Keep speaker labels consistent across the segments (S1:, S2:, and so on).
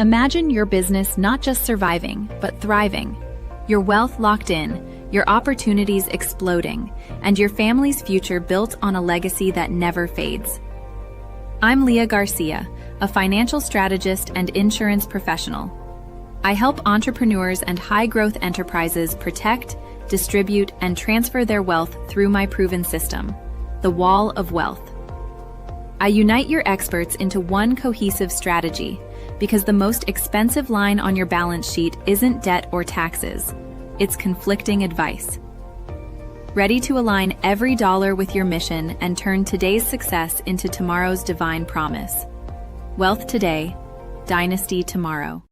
S1: Imagine your business not just surviving, but thriving. Your wealth locked in, your opportunities exploding, and your family's future built on a legacy that never fades. I'm Leah Garcia, a financial strategist and insurance professional. I help entrepreneurs and high-growth enterprises protect, distribute, and transfer their wealth through my proven system, the Wall of Wealth. I unite your experts into one cohesive strategy because the most expensive line on your balance sheet isn't debt or taxes, it's conflicting advice. Ready to align every dollar with your mission and turn today's success into tomorrow's divine promise. Wealth today, dynasty tomorrow.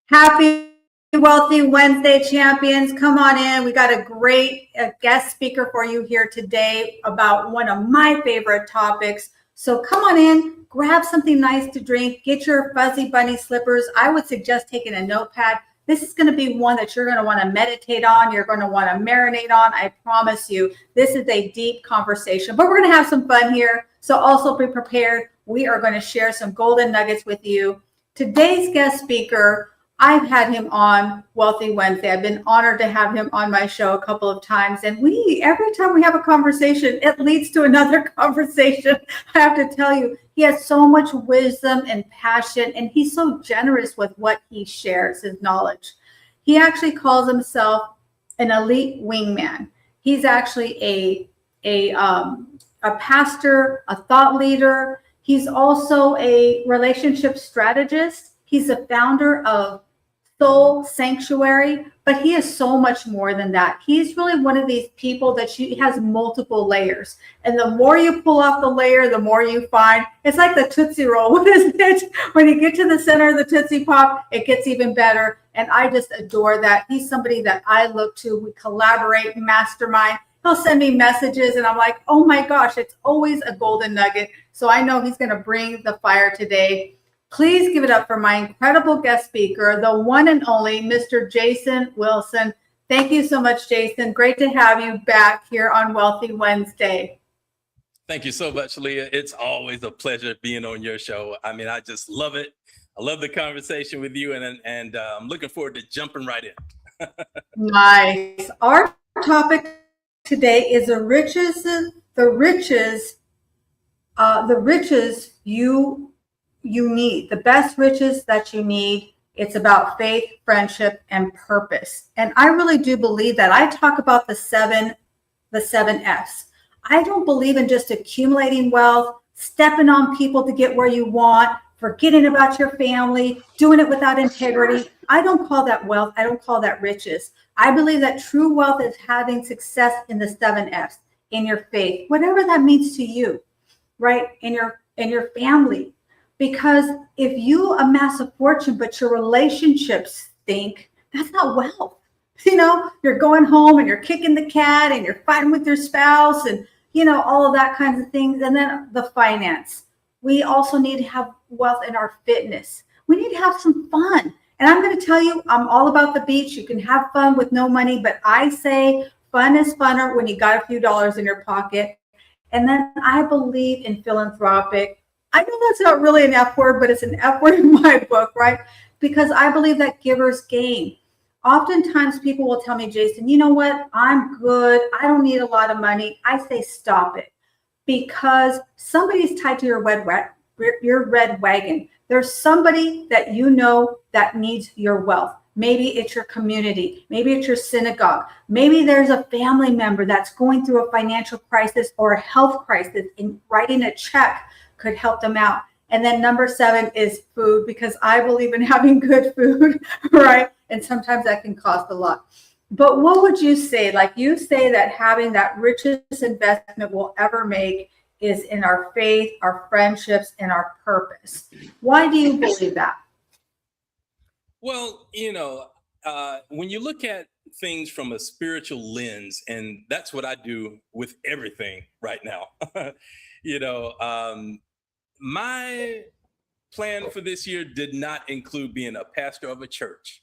S2: Happy Wealthy Wednesday, champions. Come on in. We got a great guest speaker for you here today about one of my favorite topics. So come on in, grab something nice to drink, get your fuzzy bunny slippers. I would suggest taking a notepad. This is going to be one that you're going to want to meditate on. You're going to want to marinate on. I promise you, this is a deep conversation, but we're going to have some fun here. So also be prepared. We are going to share some golden nuggets with you. Today's guest speaker, I've had him on Wealthy Wednesday. I've been honored to have him on my show a couple of times. And every time we have a conversation, it leads to another conversation. I have to tell you, he has so much wisdom and passion, and he's so generous with what he shares, his knowledge. He actually calls himself an elite wingman. He's actually a pastor, a thought leader. He's also a relationship strategist. He's a founder of Soul Sanctuary, but he is so much more than that. He's really one of these people that has multiple layers. And the more you pull off the layer, the more you find. It's like the Tootsie Roll. What is it? When you get to the center of the Tootsie Pop, it gets even better. And I just adore that. He's somebody that I look to. We collaborate, mastermind. He'll send me messages and I'm like, oh my gosh, it's always a golden nugget. So I know he's going to bring the fire today. Please give it up for my incredible guest speaker, the one and only Mr. Jason Wilson. Thank you so much, Jason. Great to have you back here on Wealthy Wednesday.
S3: Thank you so much, Leah. It's always a pleasure being on your show. I mean, I just love it. I love the conversation with you, and I'm looking forward to jumping right in.
S2: Nice. Our topic today is the riches you need, the best riches that you need. It's about faith, friendship, and purpose. And I really do believe that. I talk about the seven F's. I don't believe in just accumulating wealth, stepping on people to get where you want, forgetting about your family, doing it without integrity. I don't call that wealth. I don't call that riches. I believe that true wealth is having success in the 7 F's, in your faith, whatever that means to you, right? In your family. Because if you amass a fortune, but your relationships stink, that's not wealth. You know, you're going home and you're kicking the cat and you're fighting with your spouse and, all of that kinds of things. And then the finance. We also need to have wealth in our fitness. We need to have some fun. And I'm going to tell you, I'm all about the beach. You can have fun with no money, but I say fun is funner when you got a few dollars in your pocket. And then I believe in philanthropic. I know that's not really an F word, but it's an F word in my book, right? Because I believe that givers gain. Oftentimes people will tell me, Jason, you know what? I'm good. I don't need a lot of money. I say, stop it. Because somebody's tied to your red wagon. There's somebody that you know that needs your wealth. Maybe it's your community. Maybe it's your synagogue. Maybe there's a family member that's going through a financial crisis or a health crisis, and writing a check could help them out. And then number 7 is food, because I believe in having good food, right? And sometimes that can cost a lot. But what would you say? Like you say that having that richest investment we'll ever make is in our faith, our friendships, and our purpose. Why do you believe that?
S3: Well, when you look at things from a spiritual lens, and that's what I do with everything right now, my plan for this year did not include being a pastor of a church.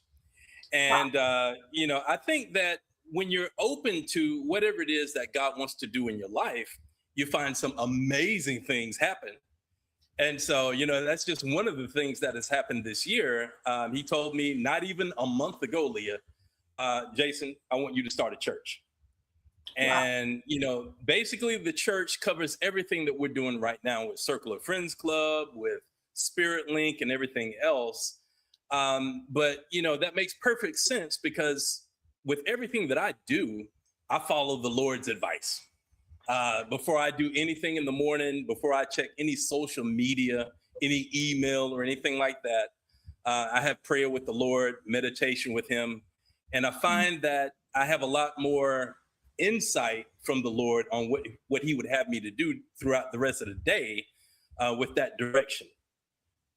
S3: And, I think that when you're open to whatever it is that God wants to do in your life, you find some amazing things happen. And so, that's just one of the things that has happened this year. He told me not even a month ago, Leah, Jason, I want you to start a church.
S2: Wow.
S3: And, basically the church covers everything that we're doing right now with Circle of Friends Club, with Spirit Link and everything else. But, that makes perfect sense because with everything that I do, I follow the Lord's advice. Before I do anything in the morning, before I check any social media, any email or anything like that, I have prayer with the Lord, meditation with him. And I find that I have a lot more insight from the Lord on what he would have me to do throughout the rest of the day with that direction.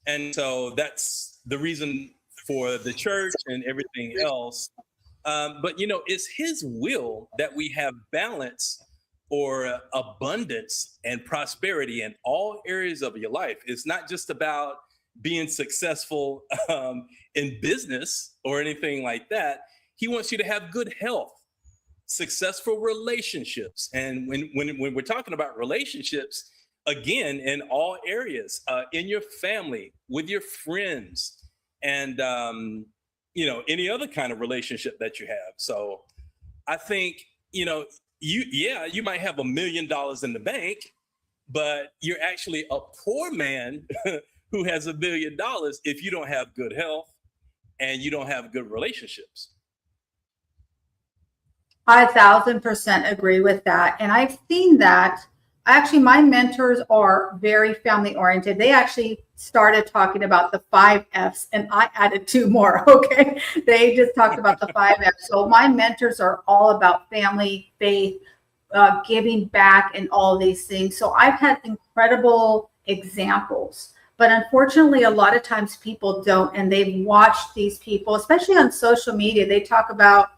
S3: And so that's the reason for the church and everything else. But, it's his will that we have balance or abundance and prosperity in all areas of your life. It's not just about being successful in business or anything like that. He wants you to have good health, successful relationships. And when we're talking about relationships, again, in all areas, in your family, with your friends, and any other kind of relationship that you have. So I think, you might have $1 million in the bank, but you're actually a poor man who has $1 million if you don't have good health and you don't have good relationships.
S2: I 1,000% agree with that. And I've seen that. Actually, my mentors are very family oriented. They actually started talking about the 5 F's and I added 2 more. Okay. They just talked about the 5 F's. So my mentors are all about family, faith, giving back, and all these things. So I've had incredible examples. But unfortunately, a lot of times people don't, and they've watched these people, especially on social media. They talk about,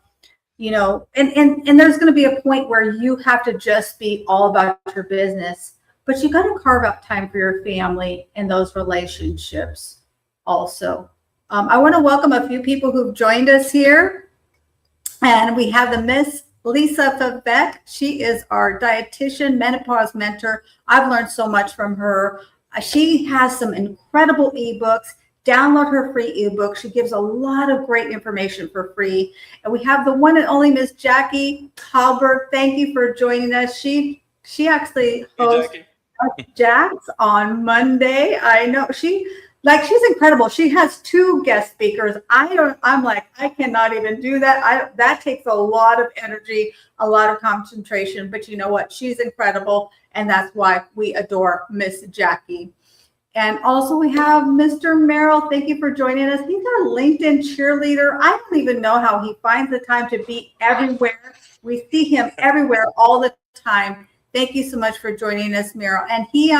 S2: and there's going to be a point where you have to just be all about your business, but you got to carve out time for your family and those relationships also. I want to welcome a few people who've joined us here. And we have the Miss Lisa Favec. She is our dietitian, menopause mentor. I've learned so much from her. She has some incredible ebooks. Download her free ebook. She gives a lot of great information for free. And we have the one and only Miss Jackie Halberg. Thank you for joining us. She actually hosts Jax on Monday. I know she's incredible. She has 2 guest speakers. I'm like, I cannot even do that. That takes a lot of energy, a lot of concentration, but you know what? She's incredible. And that's why we adore Miss Jackie. And also we have Mr. Merrill. Thank you for joining us. He's our LinkedIn cheerleader. I don't even know how he finds the time to be everywhere. We see him everywhere all the time. Thank you so much for joining us, Merrill. And he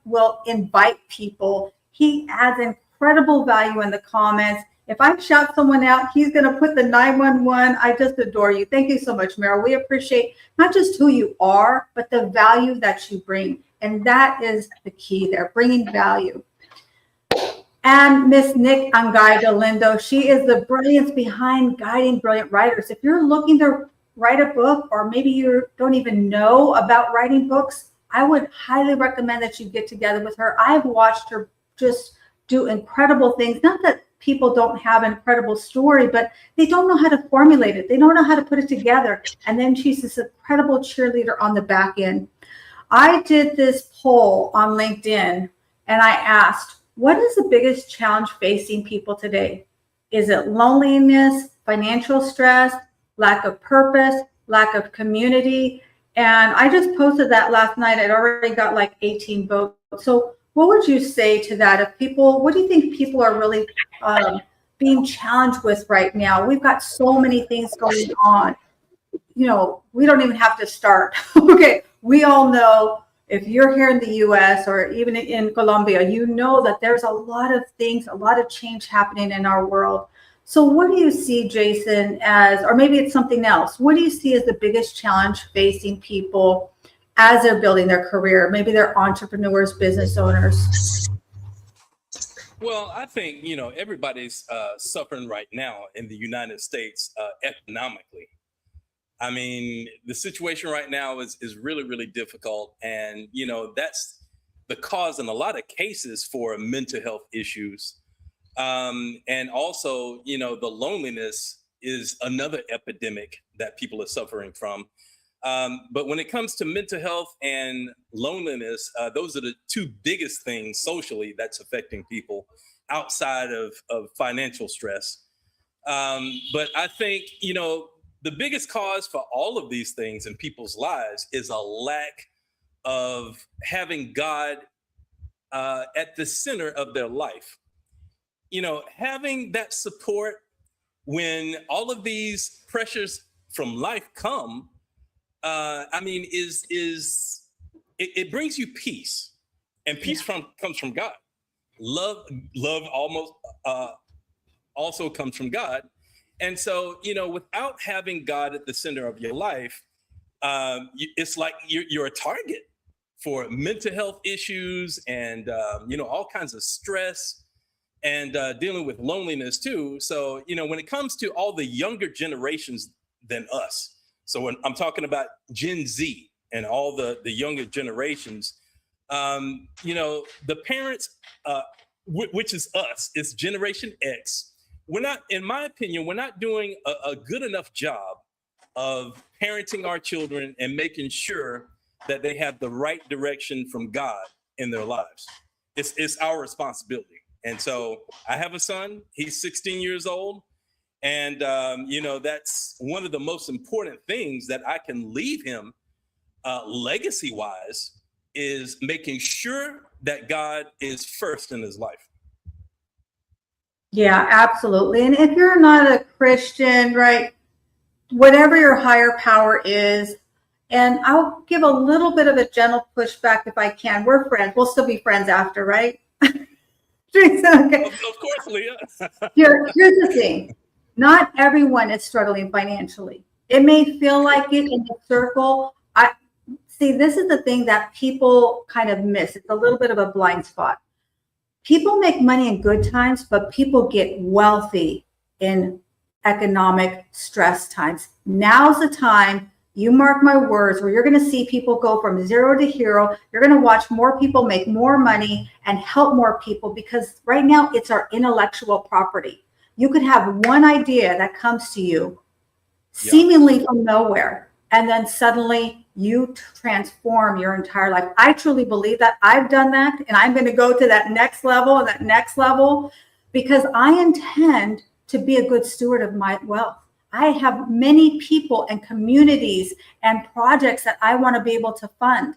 S2: will invite people. He adds incredible value in the comments. If I shout someone out, he's going to put the 911. I just adore you. Thank you so much, Merrill. We appreciate not just who you are, but the value that you bring. And that is the key there, bringing value. And Miss Nick Angay Galindo, she is the brilliance behind guiding brilliant writers. If you're looking to write a book, or maybe you don't even know about writing books, I would highly recommend that you get together with her. I've watched her just do incredible things. Not that people don't have an incredible story, but they don't know how to formulate it. They don't know how to put it together. And then she's this incredible cheerleader on the back end. I did this poll on LinkedIn and I asked, what is the biggest challenge facing people today? Is it loneliness, financial stress, lack of purpose, lack of community? And I just posted that last night. I'd already got like 18 votes. So what would you say to that? What do you think people are really being challenged with right now? We've got so many things going on. We don't even have to start. Okay. We all know, if you're here in the US or even in Colombia, you know that there's a lot of things, a lot of change happening in our world. So what do you see, Jason, or maybe it's something else, what do you see as the biggest challenge facing people as they're building their career? Maybe they're entrepreneurs, business owners.
S3: Well, I think, everybody's suffering right now in the United States economically. I mean, the situation right now is really, really difficult. And, that's the cause in a lot of cases for mental health issues. And also, the loneliness is another epidemic that people are suffering from. But when it comes to mental health and loneliness, those are the two biggest things socially that's affecting people outside of financial stress. But I think, the biggest cause for all of these things in people's lives is a lack of having God at the center of their life. Having that support when all of these pressures from life come, it brings you peace, and peace comes from God. Love almost also comes from God. And so, without having God at the center of your life, it's like you're a target for mental health issues and, all kinds of stress and dealing with loneliness too. So, when it comes to all the younger generations than us, so when I'm talking about Gen Z and all the younger generations, the parents, which is us, it's Generation X. We're not, in my opinion, we're not doing a good enough job of parenting our children and making sure that they have the right direction from God in their lives. It's our responsibility. And so I have a son, he's 16 years old. And, that's one of the most important things that I can leave him legacy wise, is making sure that God is first in his life.
S2: Yeah, absolutely. And if you're not a Christian, right, whatever your higher power is, and I'll give a little bit of a gentle pushback if I can. We're friends. We'll still be friends after, right? Okay.
S3: Of course, Leah.
S2: Here's the thing. Not everyone is struggling financially. It may feel like it in the circle. This is the thing that people kind of miss. It's a little bit of a blind spot. People make money in good times, but people get wealthy in economic stress times. Now's the time, you mark my words, where you're going to see people go from zero to hero. You're going to watch more people make more money and help more people, because right now it's our intellectual property. You could have one idea that comes to you seemingly from nowhere, and then suddenly you transform your entire life. I truly believe that. I've done that, and I'm going to go to that next level and that next level, because I intend to be a good steward of my wealth. I have many people and communities and projects that I want to be able to fund,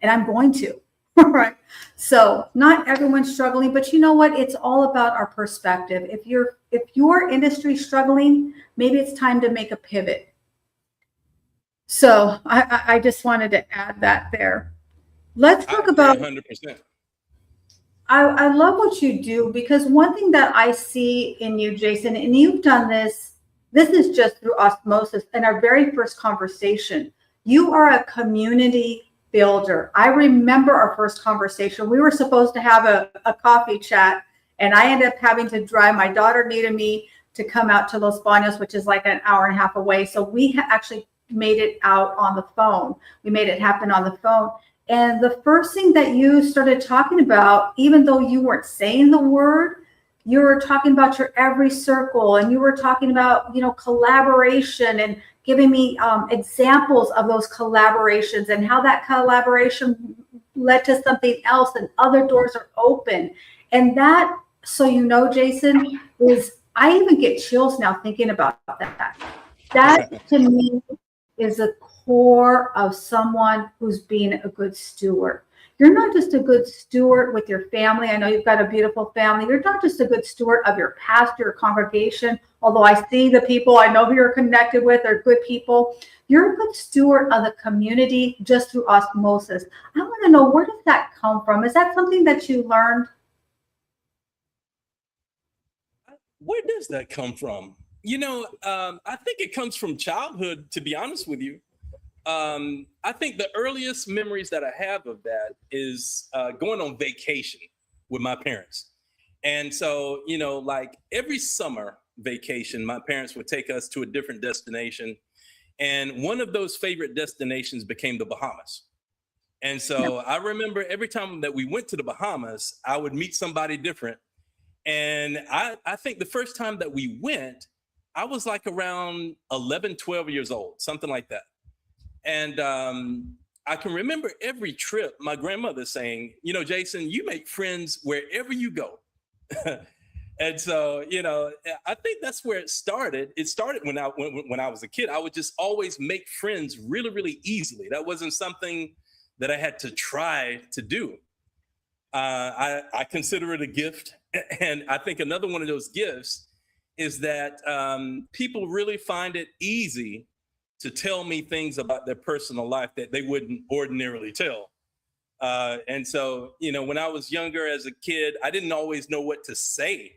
S2: and I'm going to. Right. So not everyone's struggling, but you know what? It's all about our perspective. If your industry's struggling, maybe it's time to make a pivot. So I just wanted to add that there. Let's talk about
S3: 100%.
S2: I love what you do, because one thing that I see in you, Jason, and you've done this is just through osmosis in our very first conversation. You are a community builder. I remember our first conversation. We were supposed to have a coffee chat, and I ended up having to drive. My daughter needed me to come out to Los Baños, which is like an hour and a half away. So we actually made it out on the phone. We made it happen on the phone. And the first thing that you started talking about, even though you weren't saying the word, you were talking about your every circle, and you were talking about, collaboration, and giving me examples of those collaborations and how that collaboration led to something else and other doors are open. And that, so Jason, is, I even get chills now thinking about that. That to me is the core of someone who's being a good steward. You're not just a good steward with your family. I know you've got a beautiful family. You're not just a good steward of your pastor, your congregation, although I see the people I know who you're connected with are good people. You're a good steward of the community just through osmosis. I want to know, where does that come from? Is that something that you learned?
S3: Where does that come from? I think it comes from childhood, to be honest with you. I think the earliest memories that I have of that is going on vacation with my parents. And so, like every summer vacation, my parents would take us to a different destination. And one of those favorite destinations became the Bahamas. And so I remember every time that we went to the Bahamas, I would meet somebody different. And I think the first time that we went, I was like around 11, 12 years old, something like that. And I can remember every trip, my grandmother saying, you know, Jason, you make friends wherever you go. And so, you know, I think that's where it started. It started when I was a kid. I would just always make friends really, really easily. That wasn't something that I had to try to do. I consider it a gift. And I think another one of those gifts is that people really find it easy to tell me things about their personal life that they wouldn't ordinarily tell. And so, you know, when I was younger as a kid, I didn't always know what to say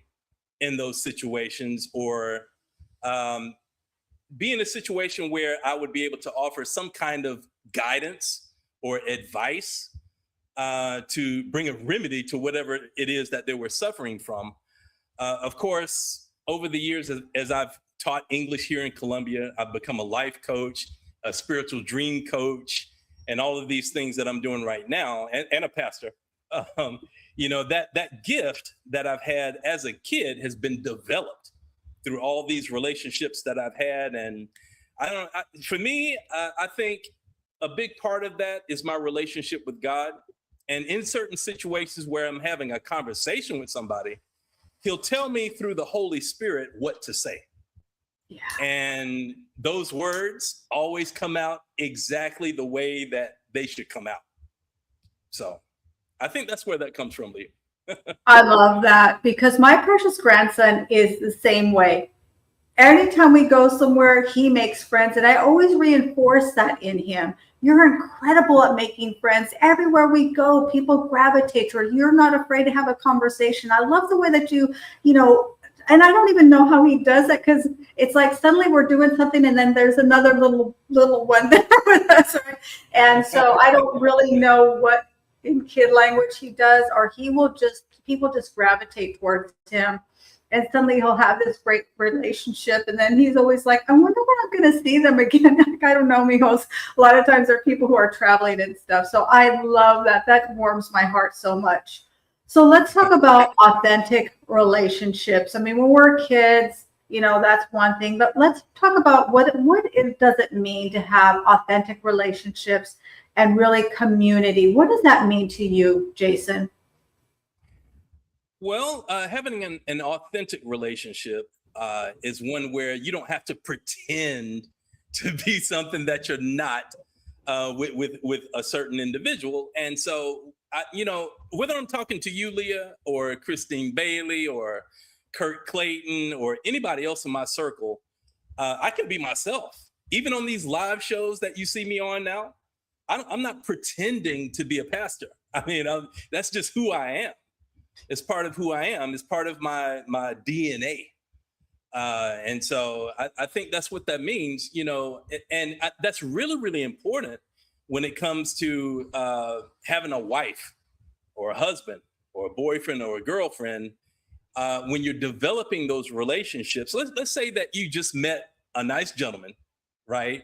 S3: in those situations, or be in a situation where I would be able to offer some kind of guidance or advice to bring a remedy to whatever it is that they were suffering from. Of course, over the years, as I've taught English here in Columbia, I've become a life coach, a spiritual dream coach, and all of these things that I'm doing right now, and a pastor. You know, that gift that I've had as a kid has been developed through all these relationships that I've had. And for me, I think a big part of that is my relationship with God. And in certain situations where I'm having a conversation with somebody, he'll tell me through the Holy Spirit what to say. Yeah. And those words always come out exactly the way that they should come out. So I think that's where that comes from, Lee.
S2: I love that, because my precious grandson is the same way. Anytime we go somewhere, he makes friends, and I always reinforce that in him. You're incredible at making friends. Everywhere we go, people gravitate toward you. You're not afraid to have a conversation. I love the way that you know, and I don't even know how he does that, because it's like suddenly we're doing something and then there's another little one there with us. Right? And so I don't really know what in kid language he does, or people just gravitate towards him. And suddenly he'll have this great relationship. And then he's always like, I wonder when I'm going to see them again. Like, I don't know, Mijos. A lot of times there are people who are traveling and stuff. So I love that. That warms my heart so much. So let's talk about authentic relationships. I mean, when we're kids, you know, that's one thing. But let's talk about what does it mean to have authentic relationships and really community. What does that mean to you, Jason?
S3: Well, having an authentic relationship is one where you don't have to pretend to be something that you're not with a certain individual. And so, you know, whether I'm talking to you, Leah, or Christine Bailey, or Kurt Clayton, or anybody else in my circle, I can be myself. Even on these live shows that you see me on now, I'm not pretending to be a pastor. I mean, that's just who I am. It's part of who I am. It's part of my DNA. And so I think that's what that means, you know, and that's really, really important when it comes to having a wife or a husband or a boyfriend or a girlfriend. When you're developing those relationships, let's say that you just met a nice gentleman, right?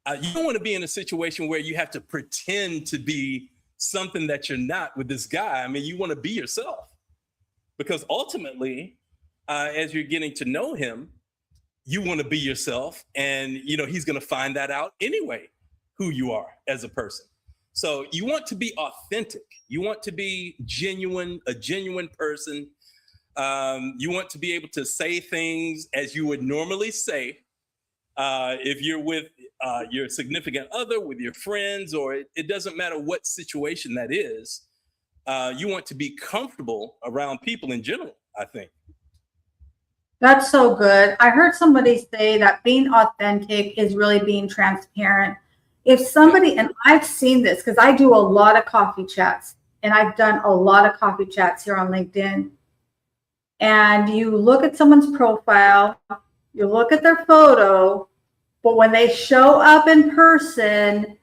S3: You don't want to be in a situation where you have to pretend to be something that you're not with this guy. I mean, you want to be yourself, because ultimately, as you're getting to know him, you want to be yourself, and you know he's going to find that out anyway, who you are as a person. So you want to be authentic. You want to be genuine, a genuine person. You want to be able to say things as you would normally say if you're with your significant other, with your friends, or it doesn't matter what situation that is. You want to be comfortable around people in general, I think.
S2: That's so good. I heard somebody say that being authentic is really being transparent. If somebody, and I've seen this because I do a lot of coffee chats, and I've done a lot of coffee chats here on LinkedIn. And you look at someone's profile, you look at their photo, but when they show up in person,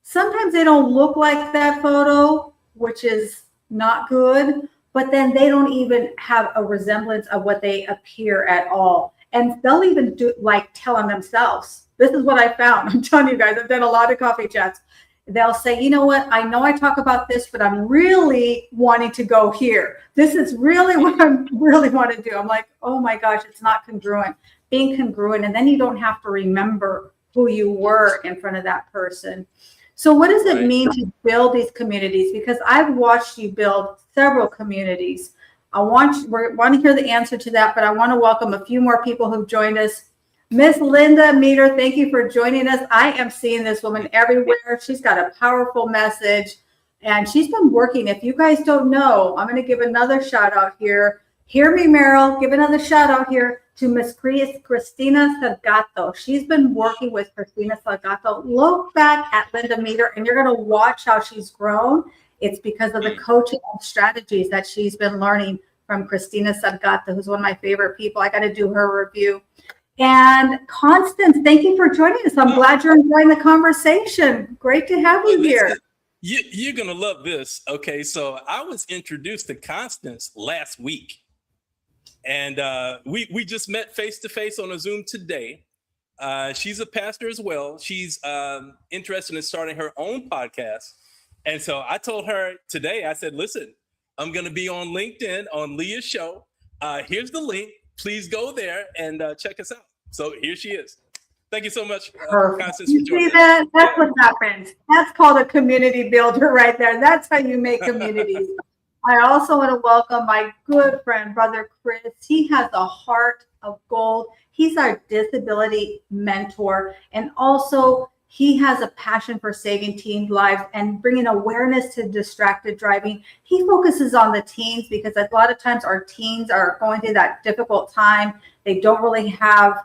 S2: sometimes they don't look like that photo, which is not good, but then they don't even have a resemblance of what they appear at all. And they'll even do like tell on themselves. This is what I found. I'm telling you guys, I've done a lot of coffee chats. they'll say, you know what, I know I talk about this, but I'm really wanting to go here. This is really what I really want to do. I'm like, oh my gosh, it's not congruent. Being congruent, and then you don't have to remember who you were in front of that person. So what does it mean to build these communities? Because I've watched you build several communities. We want to hear the answer to that, but I want to welcome a few more people who've joined us. Miss Linda Meter, thank you for joining us. I am seeing this woman everywhere. She's got a powerful message, and she's been working. If you guys don't know, I'm going to give another shout out here. Hear me, Meryl. Give another shout out here to Miss Christina Salgato. She's been working with Christina Salgato. Look back at Linda Meter, and you're going to watch how she's grown. It's because of the coaching and strategies that she's been learning from Christina Salgato, who's one of my favorite people. I got to do her review. And Constance, thank you for joining us. I'm glad you're enjoying the conversation. Great to have you here.
S3: You're going to love this. Okay, so I was introduced to Constance last week. And we just met face-to-face on a Zoom today. She's a pastor as well. She's interested in starting her own podcast. And so I told her today, I said, listen, I'm going to be on LinkedIn on Leah's show. Here's the link. Please go there and check us out. So here she is. Thank you so much, Constance, for joining.
S2: See that? That's what happens. That's called a community builder right there. That's how you make communities. I also want to welcome my good friend, Brother Chris. He has a heart of gold. He's our disability mentor. And also, he has a passion for saving teen lives and bringing awareness to distracted driving. He focuses on the teens because a lot of times our teens are going through that difficult time. They don't really have,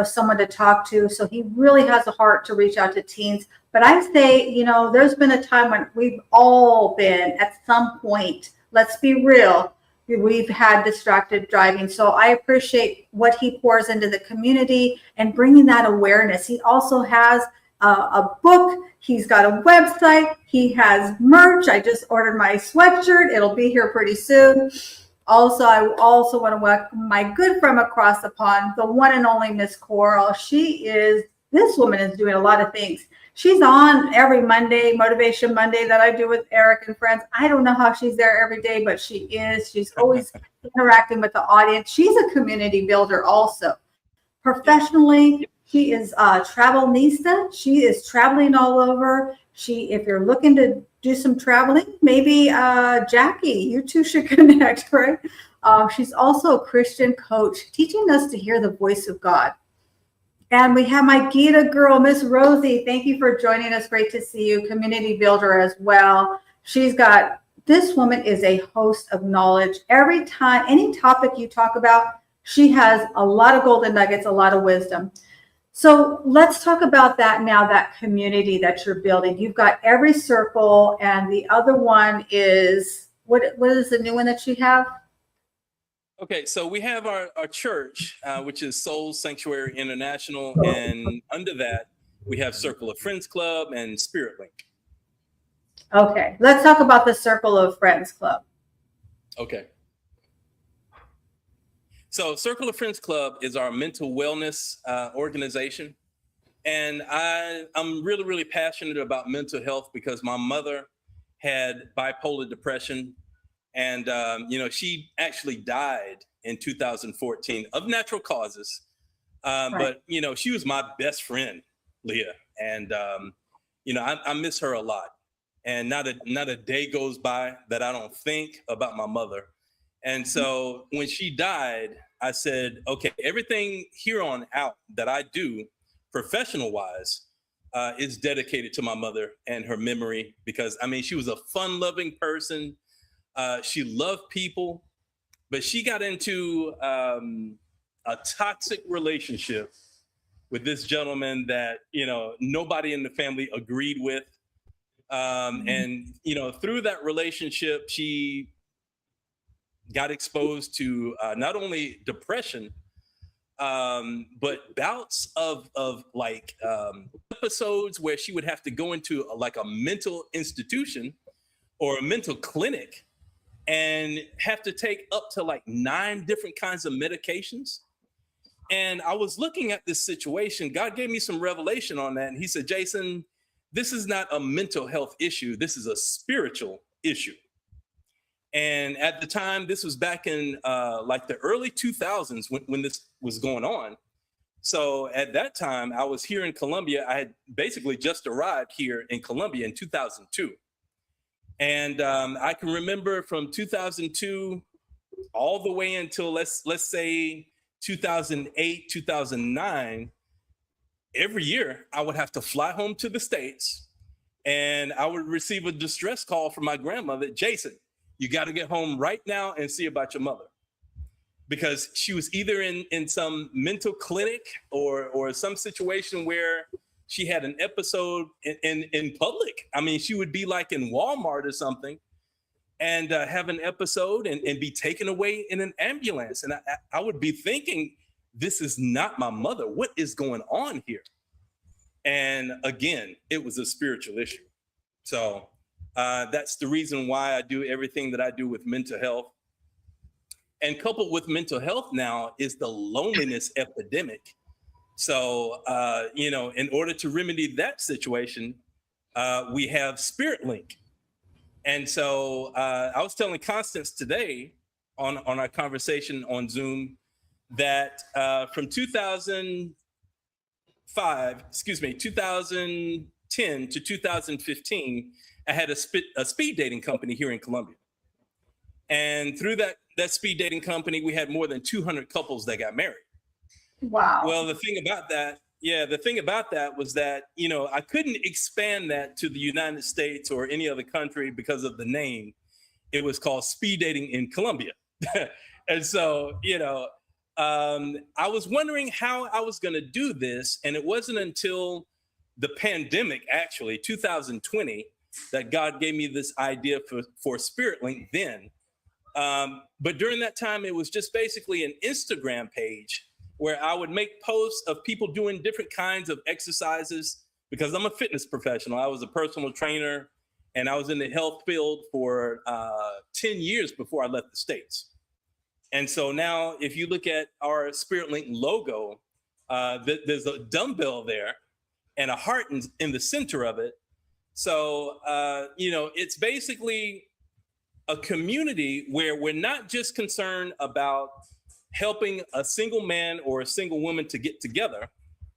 S2: someone to talk to. So he really has a heart to reach out to teens. But I say, there's been a time when we've all been at some point, let's be real, we've had distracted driving. So I appreciate what he pours into the community and bringing that awareness. He also has a book. He's got a website. He has merch. I just ordered my sweatshirt. It'll be here pretty soon. Also, I also want to welcome my good friend across the pond, the one and only Miss Coral. This woman is doing a lot of things. She's on every Monday, Motivation Monday, that I do with Eric and friends. I don't know how she's there every day, but she is. She's always interacting with the audience. She's a community builder also. Professionally, she is a travelnista. She is traveling all over. If you're looking to do some traveling, maybe Jackie, you two should connect, right? She's also a Christian coach, teaching us to hear the voice of God. And we have my Gita girl, Miss Rosie. Thank you for joining us. Great to see you. Community builder as well. This woman is a host of knowledge. Every time, any topic you talk about, she has a lot of golden nuggets, a lot of wisdom. So let's talk about that now, that community that you're building. You've got Every Circle, and the other one is, what is the new one that you have?
S3: Okay, so we have our church, which is Soul Sanctuary International, and under that, we have Circle of Friends Club and Spirit Link.
S2: Okay, let's talk about the Circle of Friends Club.
S3: Okay. So Circle of Friends Club is our mental wellness organization. And I'm really, really passionate about mental health because my mother had bipolar depression. And, she actually died in 2014 of natural causes. Right. But, she was my best friend, Leah. And, I miss her a lot. And not a day goes by that I don't think about my mother. And so when she died, I said, okay, everything here on out that I do professional wise is dedicated to my mother and her memory, because she was a fun loving person. She loved people, but she got into a toxic relationship with this gentleman that, nobody in the family agreed with. And, through that relationship, she got exposed to not only depression, but bouts of episodes where she would have to go into a mental institution or a mental clinic and have to take up to 9 different kinds of medications. And I was looking at this situation. God gave me some revelation on that. And he said, Jason, this is not a mental health issue. This is a spiritual issue. And at the time, this was back in like the early 2000s when this was going on. So at that time, I was here in Colombia. I had basically just arrived here in Colombia in 2002. And I can remember from 2002 all the way until let's say 2008, 2009, every year I would have to fly home to the States and I would receive a distress call from my grandmother, Jason, you got to get home right now and see about your mother. Because she was either in some mental clinic or some situation where she had an episode in public. I mean, she would be like in Walmart or something and have an episode and be taken away in an ambulance. And I would be thinking, this is not my mother. What is going on here? And again, it was a spiritual issue. So that's the reason why I do everything that I do with mental health. And coupled with mental health now is the loneliness epidemic. So, in order to remedy that situation, we have Spirit Link. And so I was telling Constance today on our conversation on Zoom that from 2010 to 2015, I had a speed dating company here in Colombia. And through that speed dating company, we had more than 200 couples that got married.
S2: Wow.
S3: Well, the thing about that was that, I couldn't expand that to the United States or any other country because of the name. It was called Speed Dating in Colombia. And so, I was wondering how I was going to do this. And it wasn't until the pandemic, actually, 2020, that God gave me this idea for Spirit Link then. But during that time, it was just basically an Instagram page where I would make posts of people doing different kinds of exercises because I'm a fitness professional. I was a personal trainer and I was in the health field for 10 years before I left the States. And so now if you look at our Spirit Link logo, there's a dumbbell there and a heart in the center of it. So, it's basically a community where we're not just concerned about helping a single man or a single woman to get together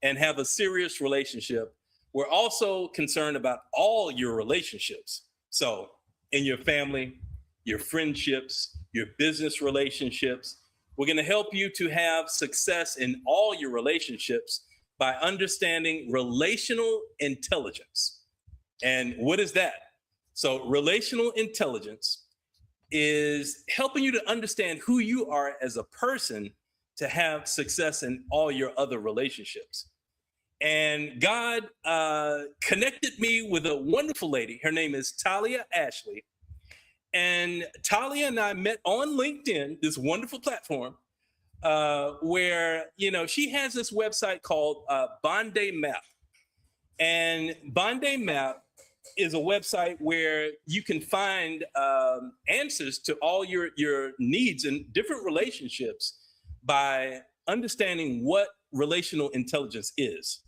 S3: and have a serious relationship. We're also concerned about all your relationships. So in your family, your friendships, your business relationships, we're going to help you to have success in all your relationships by understanding relational intelligence. And what is that? So relational intelligence is helping you to understand who you are as a person to have success in all your other relationships. And God connected me with a wonderful lady. Her name is Talia Ashley. And Talia and I met on LinkedIn, this wonderful platform, where, she has this website called Bonde Map. And Bonde Map is a website where you can find answers to all your needs in different relationships by understanding what relational intelligence is.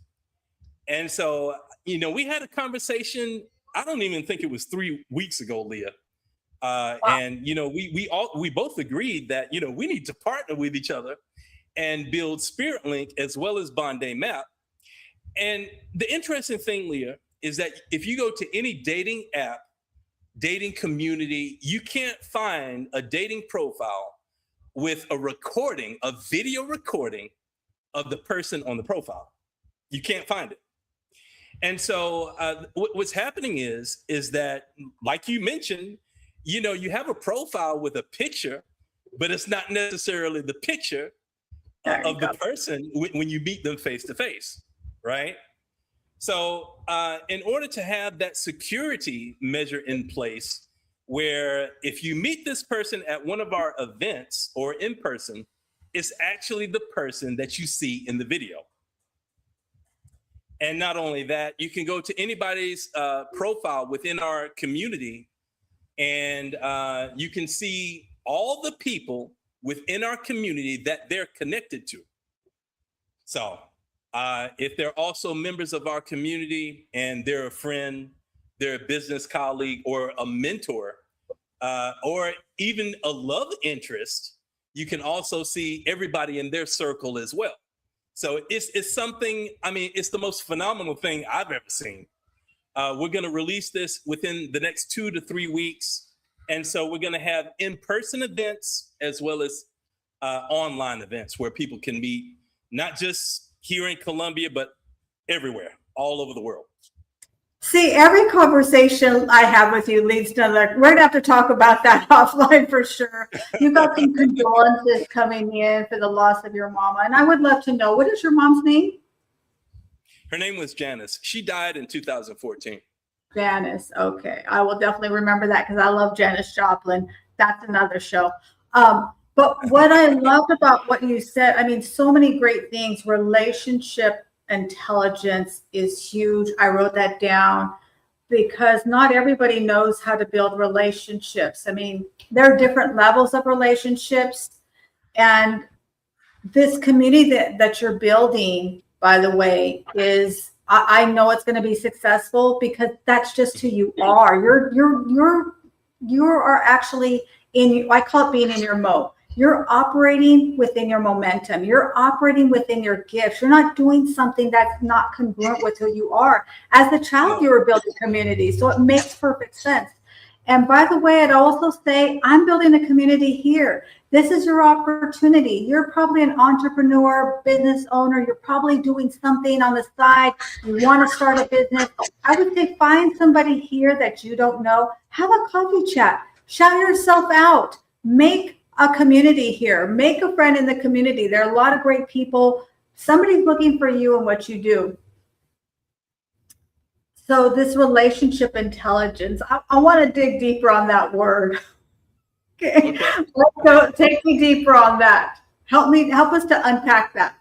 S3: And so, we had a conversation, I don't even think it was 3 weeks ago, Leah. Wow. And, we both agreed that, we need to partner with each other and build Spirit Link as well as Bonde Map. And the interesting thing, Leah, is that if you go to any dating app, dating community, you can't find a dating profile with a video recording of the person on the profile. You can't find it. And so what's happening is that, like you mentioned, you have a profile with a picture, but it's not necessarily the picture of the person when you meet them face to face, right? So in order to have that security measure in place, where if you meet this person at one of our events or in person, it's actually the person that you see in the video. And not only that, you can go to anybody's profile within our community and you can see all the people within our community that they're connected to. So If they're also members of our community and they're a friend, they're a business colleague or a mentor, or even a love interest, you can also see everybody in their circle as well. So it's something, I mean, it's the most phenomenal thing I've ever seen. We're going to release this within the next 2 to 3 weeks. And so we're going to have in-person events as well as online events where people can meet, not just here in Columbia, but everywhere, all over the world.
S2: See, every conversation I have with you leads to another. We're gonna have to talk about that offline for sure. You got some condolences coming in for the loss of your mama, and I would love to know, what is your mom's name?
S3: Her name was Janice. She died in 2014.
S2: Janice. Okay, I will definitely remember that because I love Janis Joplin. That's another show. But what I loved about what you said, I mean, so many great things. Relationship intelligence is huge. I wrote that down because not everybody knows how to build relationships. I mean, there are different levels of relationships. And this community that you're building, by the way, is, I know it's going to be successful because that's just who you are. You are actually I call it being in your mode. You're operating within your momentum. You're operating within your gifts. You're not doing something that's not congruent with who you are. As a child, you were building community, so it makes perfect sense. And by the way, I'd also say, I'm building a community here. This is your opportunity. You're probably an entrepreneur, business owner. You're probably doing something on the side. You want to start a business. I would say find somebody here that you don't know. Have a coffee chat. Shout yourself out. Make a community here. Make a friend in the community. There are a lot of great people. Somebody's looking for you and what you do. So this relationship intelligence, I want to dig deeper on that word. Okay. Let's go. Take me deeper on that. Help us to unpack that.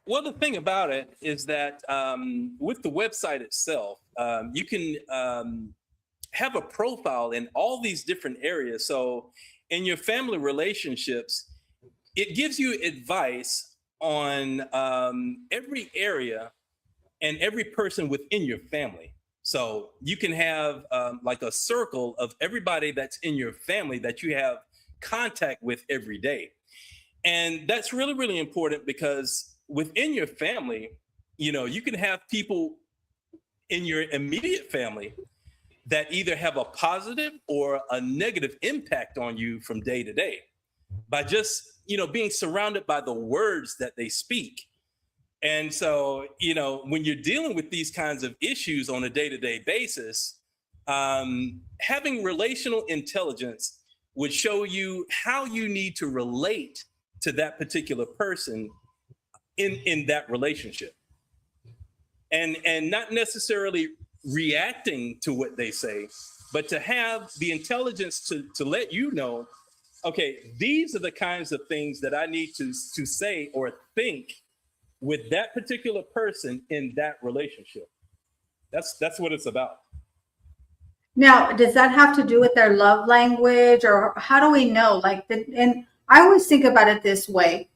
S3: Well, the thing about it is that with the website itself, you can have a profile in all these different areas. So in your family relationships, it gives you advice on every area and every person within your family. So you can have like a circle of everybody that's in your family that you have contact with every day. And that's really, really important because within your family, you know, you can have people in your immediate family that either have a positive or a negative impact on you from day to day by just, you know, being surrounded by the words that they speak. And so, you know, when you're dealing with these kinds of issues on a day-to-day basis, having relational intelligence would show you how you need to relate to that particular person in that relationship. And not necessarily reacting to what they say, but to have the intelligence to let you know, okay, these are the kinds of things that I need to say or think with that particular person in that relationship. That's what it's about.
S2: Now, does that have to do with their love language, or how do we know? And I always think about it this way.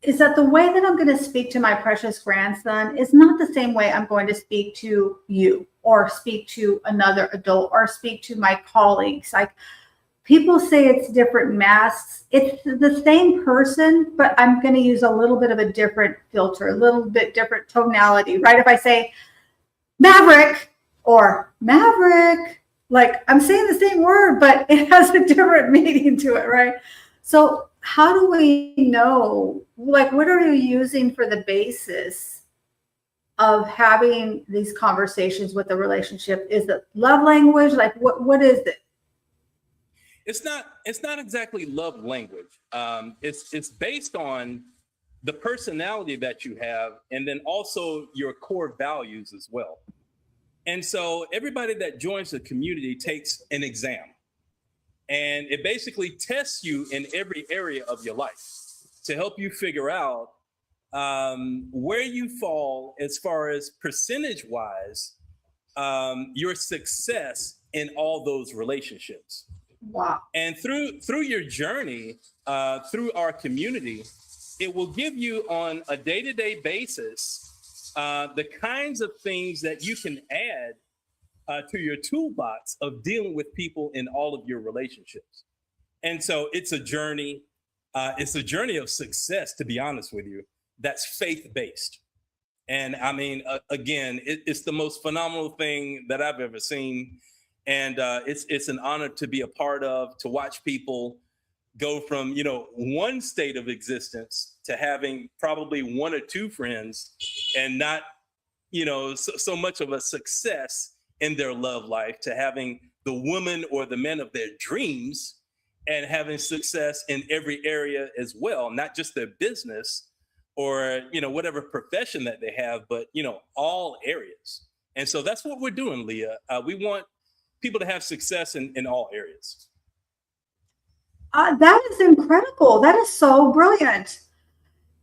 S2: Is that the way that I'm going to speak to my precious grandson is not the same way I'm going to speak to you or speak to another adult or speak to my colleagues. Like, people say it's different masks. It's the same person, but I'm going to use a little bit of a different filter, a little bit different tonality, right? If I say Maverick or Maverick, like, I'm saying the same word, but it has a different meaning to it, right? So how do we know, like, what are you using for the basis of having these conversations with the relationship? Is it love language? Like, what is it?
S3: It's not exactly love language. It's based on the personality that you have, and then also your core values as well. And so everybody that joins the community takes an exam, and it basically tests you in every area of your life to help you figure out where you fall as far as percentage-wise, your success in all those relationships.
S2: Wow.
S3: And through your journey, through our community, it will give you on a day-to-day basis the kinds of things that you can add to your toolbox of dealing with people in all of your relationships. And so it's a journey. It's a journey of success, to be honest with you, that's faith-based. And I mean, again, it's the most phenomenal thing that I've ever seen. And it's an honor to be a part of, to watch people go from, one state of existence to having probably one or two friends and not, so much of a success in their love life, to having the woman or the man of their dreams and having success in every area as well, not just their business or, whatever profession that they have, but, all areas. And so that's what we're doing, Leah. We want people to have success in all areas.
S2: That is incredible. That is so brilliant.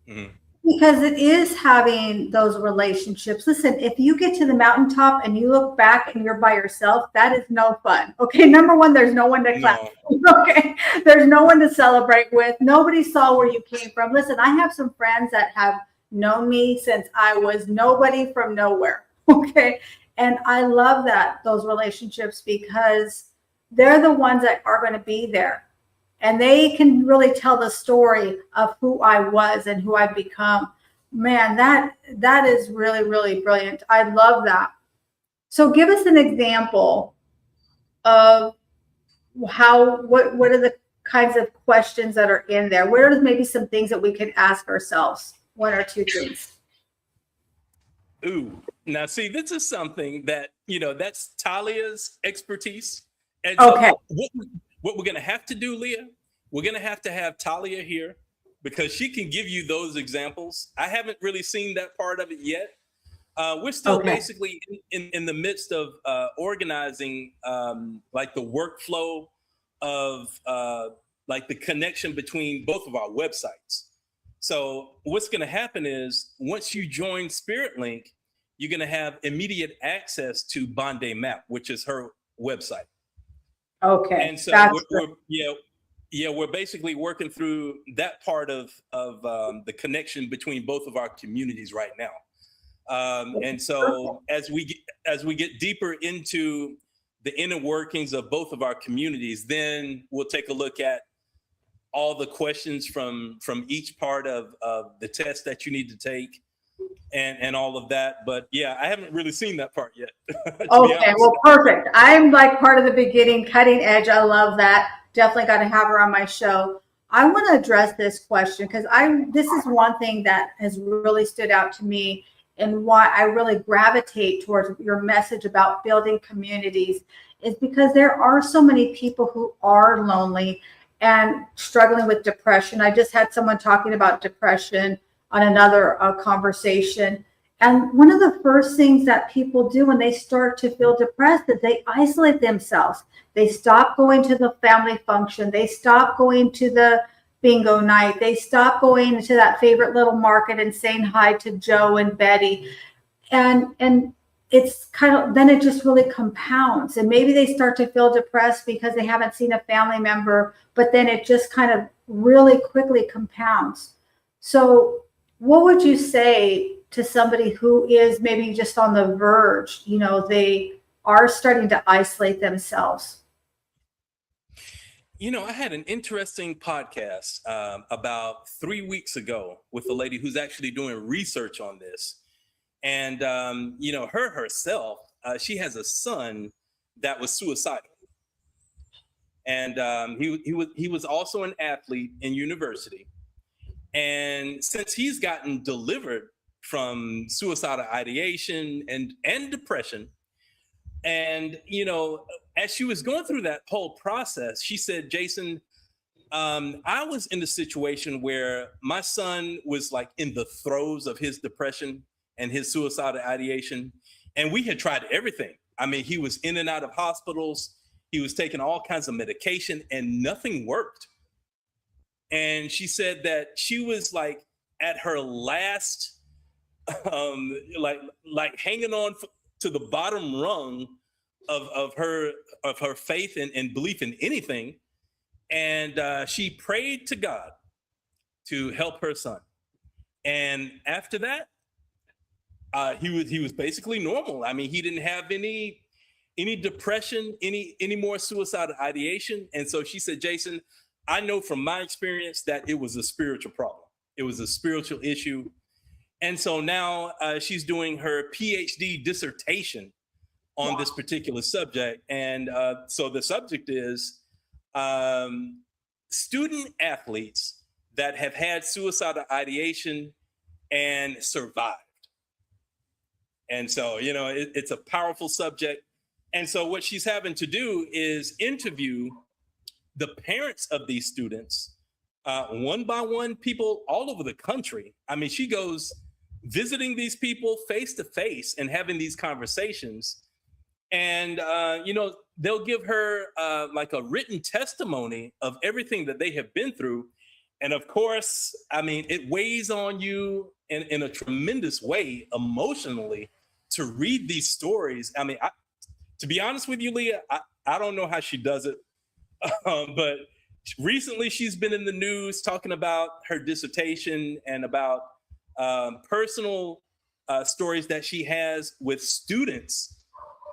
S2: Mm-hmm. Because it is having those relationships. Listen, if you get to the mountaintop and you look back and you're by yourself, that is no fun. Okay, number one, there's no one to clap. No. Okay, there's no one to celebrate with. Nobody saw where you came from. Listen, I have some friends that have known me since I was nobody from nowhere. Okay, and I love those relationships, because they're the ones that are going to be there. And they can really tell the story of who I was and who I've become. Man, that is really, really brilliant. I love that. So give us an example of what are the kinds of questions that are in there? What are maybe some things that we could ask ourselves? One or two things.
S3: Ooh, now see, this is something that, that's Talia's expertise. And
S2: okay.
S3: So what we're going to have to do, Leah, we're going to have Talia here, because she can give you those examples. I haven't really seen that part of it yet. We're still basically in the midst of organizing like the workflow of like the connection between both of our websites. So what's going to happen is, once you join SpiritLink, you're going to have immediate access to Bonde Map, which is her website.
S2: Okay.
S3: And so we're basically working through that part of the connection between both of our communities right now. And so as we get deeper into the inner workings of both of our communities, then we'll take a look at all the questions from each part of the test that you need to take, and all of that. But yeah, I haven't really seen that part yet.
S2: Okay, well, perfect. I'm like part of the beginning, cutting edge. I love that. Definitely got to have her on my show. I want to address this question, because this is one thing that has really stood out to me, and why I really gravitate towards your message about building communities, is because there are so many people who are lonely and struggling with depression. I just had someone talking about depression on another conversation. And one of the first things that people do when they start to feel depressed is they isolate themselves. They stop going to the family function. They stop going to the bingo night. They stop going to that favorite little market and saying hi to Joe and Betty. And it's then it just really compounds. And maybe they start to feel depressed because they haven't seen a family member, but then it just kind of really quickly compounds. So what would you say to somebody who is maybe just on the verge, they are starting to isolate themselves?
S3: I had an interesting podcast about 3 weeks ago with a lady who's actually doing research on this. And, her herself, she has a son that was suicidal. And he was also an athlete in university. And since he's gotten delivered from suicidal ideation and depression, and, as she was going through that whole process, she said, Jason, I was in a situation where my son was like in the throes of his depression and his suicidal ideation. And we had tried everything. I mean, he was in and out of hospitals. He was taking all kinds of medication, and nothing worked. And she said that she was like at her last, like hanging on to the bottom rung of her faith and belief in anything. And she prayed to God to help her son. And after that, he was basically normal. I mean, he didn't have any depression, any more suicidal ideation. And so she said, Jason, I know from my experience that it was a spiritual problem. It was a spiritual issue. And so now she's doing her PhD dissertation on this particular subject. And so the subject is student athletes that have had suicidal ideation and survived. And so, it's a powerful subject. And so what she's having to do is interview the parents of these students, one by one, people all over the country. I mean, she goes visiting these people face to face and having these conversations. And, they'll give her like a written testimony of everything that they have been through. And of course, I mean, it weighs on you in a tremendous way emotionally to read these stories. I mean, to be honest with you, Leah, I don't know how she does it. But recently she's been in the news talking about her dissertation and about personal stories that she has with students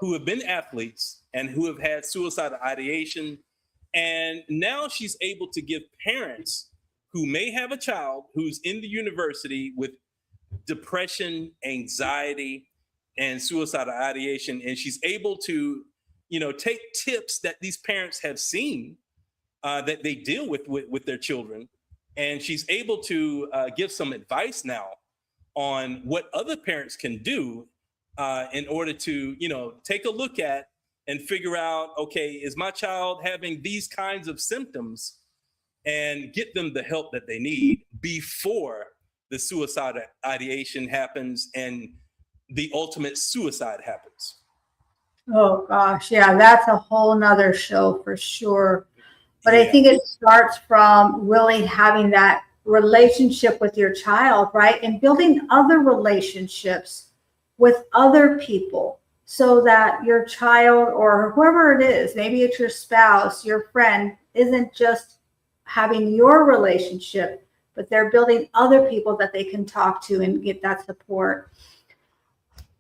S3: who have been athletes and who have had suicidal ideation. And now she's able to give parents who may have a child who's in the university with depression, anxiety, and suicidal ideation. And she's able to, take tips that these parents have seen that they deal with their children. And she's able to give some advice now on what other parents can do in order to, take a look at and figure out, okay, is my child having these kinds of symptoms, and get them the help that they need before the suicide ideation happens and the ultimate suicide happens.
S2: Oh gosh, yeah, that's a whole nother show for sure. But
S3: Yeah.
S2: I think it starts from really having that relationship with your child, right? And building other relationships with other people so that your child or whoever it is, maybe it's your spouse, your friend, isn't just having your relationship, but they're building other people that they can talk to and get that support.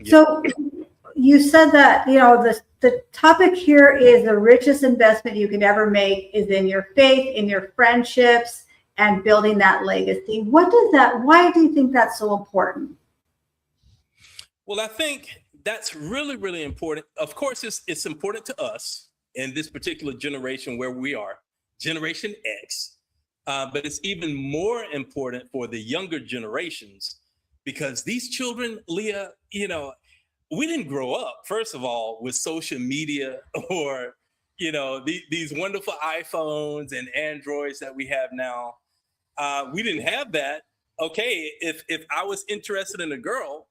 S3: Yeah.
S2: So you said that, the topic here is the richest investment you can ever make is in your faith, in your friendships, and building that legacy. Why do you think that's so important?
S3: Well, I think that's really, really important. Of course, it's important to us in this particular generation where we are, Generation X. But it's even more important for the younger generations because these children, Leah, we didn't grow up, first of all, with social media or, these wonderful iPhones and Androids that we have now. We didn't have that. Okay, if I was interested in a girl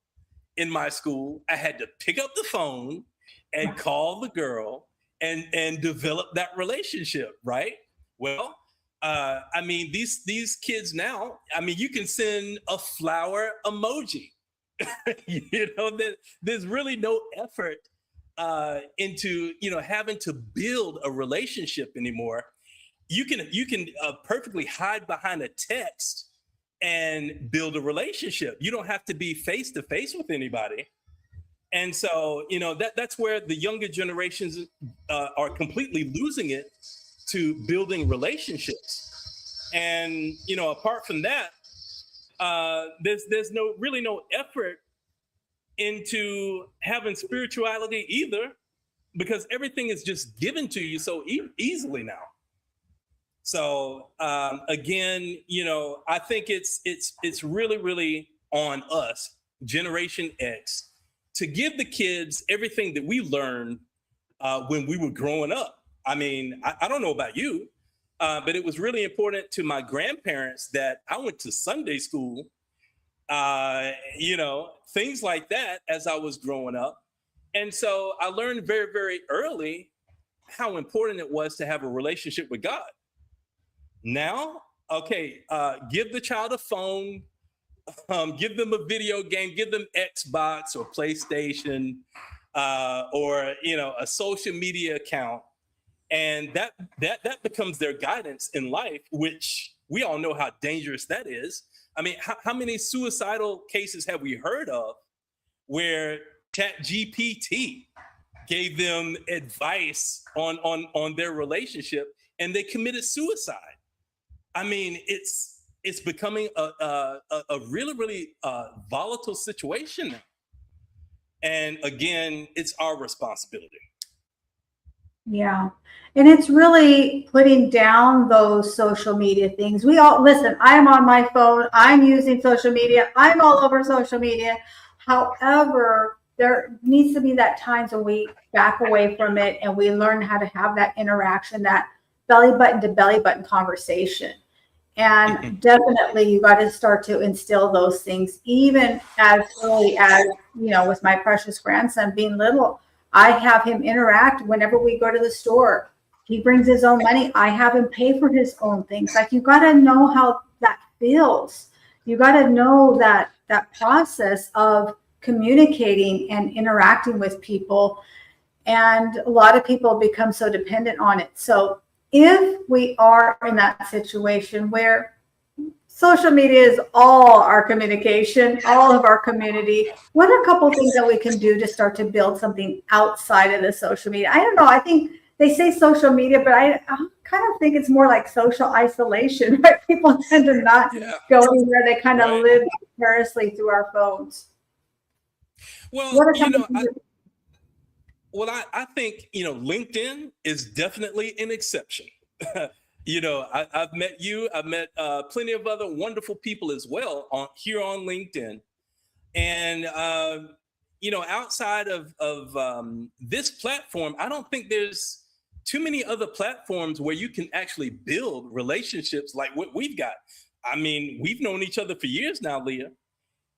S3: in my school, I had to pick up the phone and call the girl and develop that relationship, right? Well, I mean, these kids now, I mean, you can send a flower emoji. There's really no effort into, having to build a relationship anymore. You can perfectly hide behind a text and build a relationship. You don't have to be face to face with anybody. And so, that's where the younger generations are completely losing it to building relationships. And, apart from that, there's no effort into having spirituality either, because everything is just given to you so easily now. So again, I think it's really, really on us, Generation X, to give the kids everything that we learned when we were growing up. I mean, I don't know about you, but it was really important to my grandparents that I went to Sunday school, things like that as I was growing up. And so I learned very, very early how important it was to have a relationship with God. Now, okay, give the child a phone, give them a video game, give them Xbox or PlayStation, or a social media account, and that becomes their guidance in life, which we all know how dangerous that is. I mean, how many suicidal cases have we heard of where ChatGPT gave them advice on their relationship and they committed suicide? I mean, it's becoming a really, really volatile situation now. And again, it's our responsibility.
S2: Yeah. And it's really putting down those social media things. We all listen, I'm on my phone, I'm using social media, I'm all over social media. However, there needs to be that times when we back away from it and we learn how to have that interaction, that belly button to belly button conversation. And definitely you got to start to instill those things, even as early as, with my precious grandson being little. I have him interact whenever we go to the store. He brings his own money. I have him pay for his own things. Like, you got to know how that feels. You got to know that process of communicating and interacting with people. And a lot of people become so dependent on it. So if we are in that situation where social media is all our communication, all of our community, what are a couple of things that we can do to start to build something outside of the social media? I don't know. I think they say social media, but I kind of think it's more like social isolation, right? People tend to not go anywhere. They kind of live vicariously through our phones.
S3: Well, I think, LinkedIn is definitely an exception. I've met you. I've met plenty of other wonderful people as well here on LinkedIn. And, outside of this platform, I don't think there's too many other platforms where you can actually build relationships like what we've got. I mean, we've known each other for years now, Leah,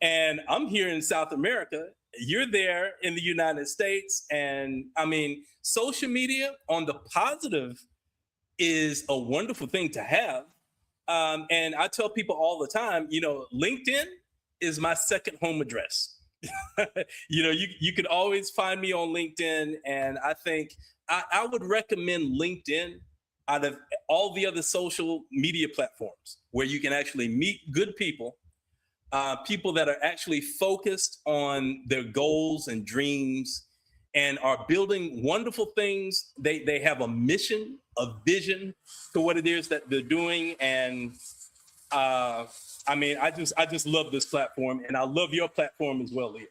S3: and I'm here in South America. You're there in the United States. And I mean, social media on the positive is a wonderful thing to have. And I tell people all the time, LinkedIn is my second home address. You could always find me on LinkedIn. And I think I would recommend LinkedIn out of all the other social media platforms where you can actually meet good people, people that are actually focused on their goals and dreams and are building wonderful things. They have a mission, a vision to what it is that they're doing. And I just love this platform, and I love your platform as well, Leah.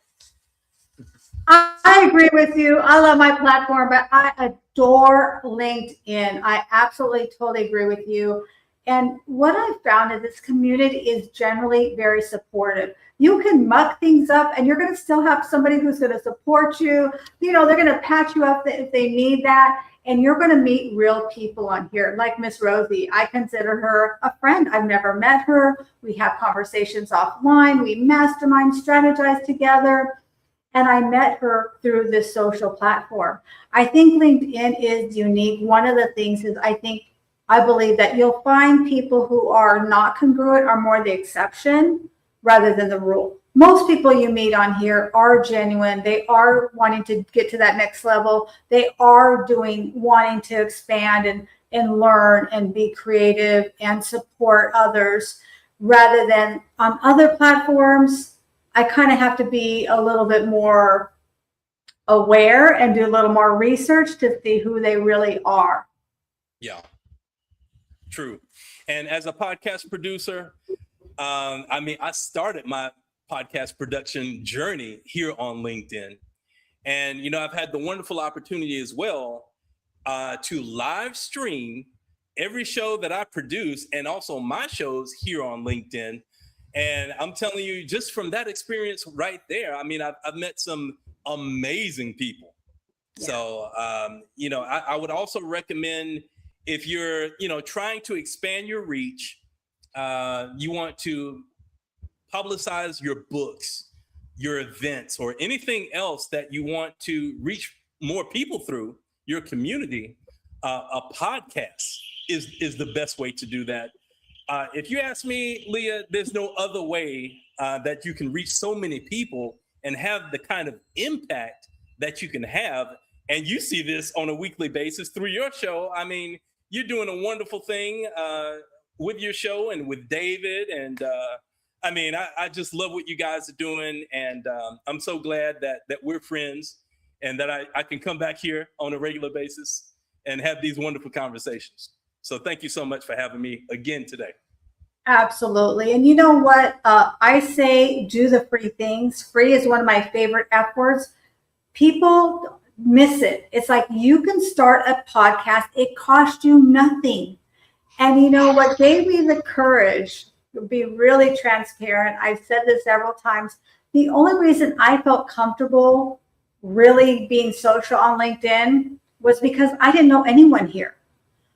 S2: I agree with you. I love my platform, but I adore LinkedIn. I absolutely totally agree with you. And what I've found is this community is generally very supportive. You can muck things up and you're going to still have somebody who's going to support you. They're going to patch you up if they need that. And you're going to meet real people on here, like Miss Rosie. I consider her a friend. I've never met her. We have conversations offline. We mastermind, strategize together. And I met her through this social platform. I think LinkedIn is unique. One of the things is I believe that you'll find people who are not congruent are more the exception rather than the rule. Most people you meet on here are genuine. They are wanting to get to that next level. They are wanting to expand and learn and be creative and support others, rather than on other platforms. I kind of have to be a little bit more aware and do a little more research to see who they really are.
S3: Yeah. True. And as a podcast producer, I started my podcast production journey here on LinkedIn. And, I've had the wonderful opportunity as well to live stream every show that I produce, and also my shows here on LinkedIn. And I'm telling you, just from that experience right there, I've met some amazing people. Yeah. So, I would also recommend, if you're, trying to expand your reach, you want to publicize your books, your events, or anything else that you want to reach more people through your community, a podcast is the best way to do that. If you ask me, Leah, there's no other way that you can reach so many people and have the kind of impact that you can have. And you see this on a weekly basis through your show. You're doing a wonderful thing with your show and with David. And I mean, I just love what you guys are doing. And I'm so glad that we're friends and that I can come back here on a regular basis and have these wonderful conversations. So thank you so much for having me again today.
S2: Absolutely. And you know what? I say do the free things. Free is one of my favorite F words. People miss it. It's like you can start a podcast. It costs you nothing. And you know what gave me the courage to be really transparent? I've said this several times. The only reason I felt comfortable really being social on LinkedIn was because I didn't know anyone here.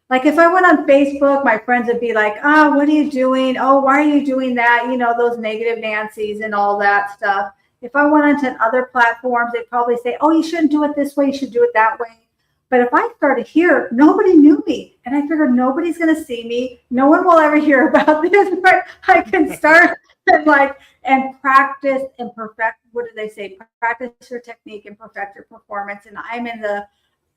S2: Like if I went on Facebook, my friends would be like, oh, what are you doing? Oh, why are you doing that? You know, those negative Nancy's and all that stuff. If I went onto other platforms, they'd probably say, oh, you shouldn't do it this way. You should do it that way. But if I started here, nobody knew me. And I figured nobody's going to see me. No one will ever hear about this. But I can start and practice and perfect. What do they say? Practice your technique and perfect your performance. And I'm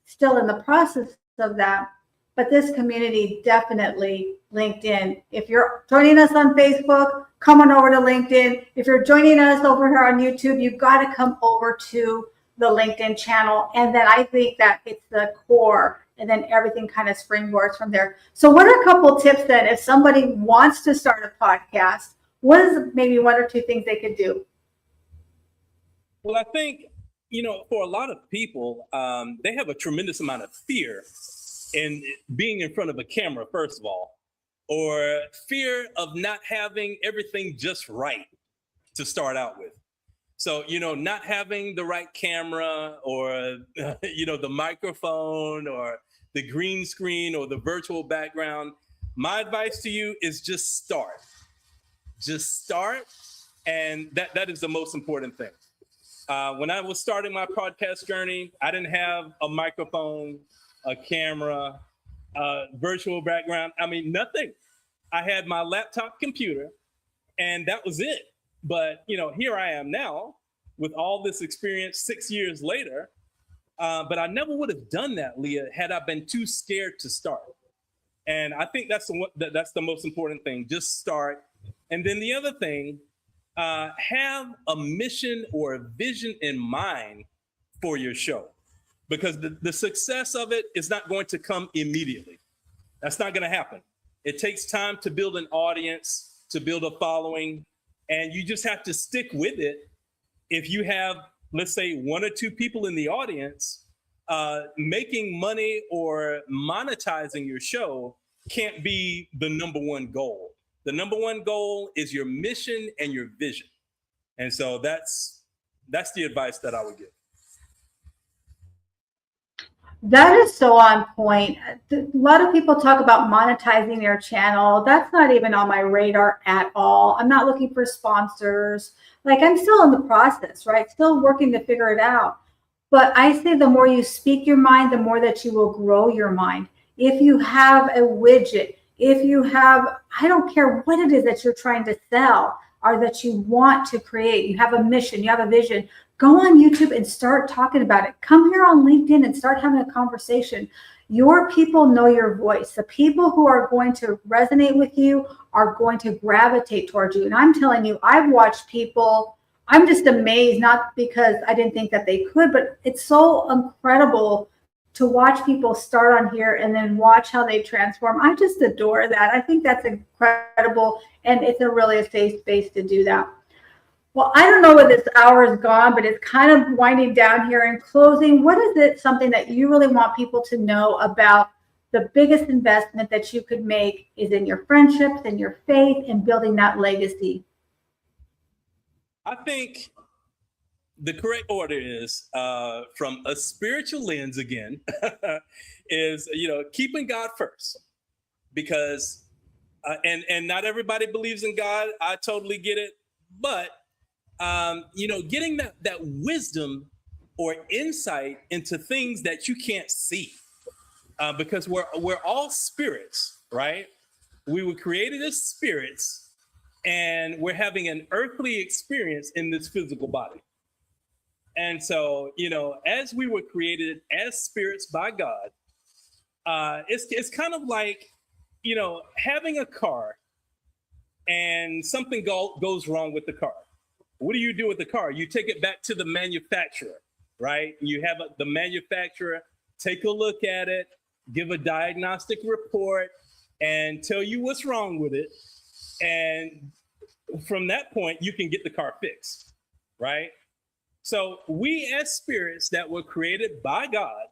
S2: still in the process of that. But this community definitely LinkedIn. If you're joining us on Facebook, come on over to LinkedIn. If you're joining us over here on YouTube, you've got to come over to the LinkedIn channel. And then I think that it's the core, and then everything kind of springboards from there. So what are a couple tips then if somebody wants to start a podcast? What is maybe one or two things they could do?
S3: Well, I think, for a lot of people, they have a tremendous amount of fear in being in front of a camera, first of all, or fear of not having everything just right to start out with. So, not having the right camera or, the microphone or the green screen or the virtual background. My advice to you is just start. Just start. And that is the most important thing. When I was starting my podcast journey, I didn't have a microphone, a camera, virtual background. I mean, nothing. I had my laptop computer and that was it. But, here I am now with all this experience 6 years later. But I never would have done that, Leah, had I been too scared to start. And I think that's the most important thing. Just start. And then the other thing, have a mission or a vision in mind for your show. Because the success of it is not going to come immediately. That's not going to happen. It takes time to build an audience, to build a following, and you just have to stick with it. If you have, let's say, one or two people in the audience, making money or monetizing your show can't be the number one goal. The number one goal is your mission and your vision. And so that's the advice that I would give.
S2: That is so on point. A lot of people talk about monetizing their channel. That's not even on my radar at all. I'm not looking for sponsors. Like I'm still in the process, right? Still working to figure it out. But I say the more you speak your mind, the more that you will grow your mind. If you have a widget, if you have, I don't care what it is that you're trying to sell or that you want to create, you have a mission, you have a vision, go on YouTube and start talking about it. Come here on LinkedIn and start having a conversation. Your people know your voice. The people who are going to resonate with you are going to gravitate towards you. And I'm telling you, I've watched people, I'm just amazed, not because I didn't think that they could, but it's so incredible to watch people start on here and then watch how they transform. I just adore that. I think that's incredible. And it's really a safe space to do that. Well, I don't know where this hour is gone, but it's kind of winding down here. In closing, what is it something that you really want people to know about the biggest investment that you could make is in your friendships and your faith and building that legacy?
S3: I think the correct order is, from a spiritual lens again, is, keeping God first. Because, and not everybody believes in God. I totally get it. But, getting that wisdom or insight into things that you can't see. Because we're all spirits, right? We were created as spirits, and we're having an earthly experience in this physical body. And so, as we were created as spirits by God, it's kind of like having a car and something goes wrong with the car. What do you do with the car? You take it back to the manufacturer, right? You have the manufacturer take a look at it, give a diagnostic report, and tell you what's wrong with it. And from that point, you can get the car fixed, right? So we as spirits that were created by God,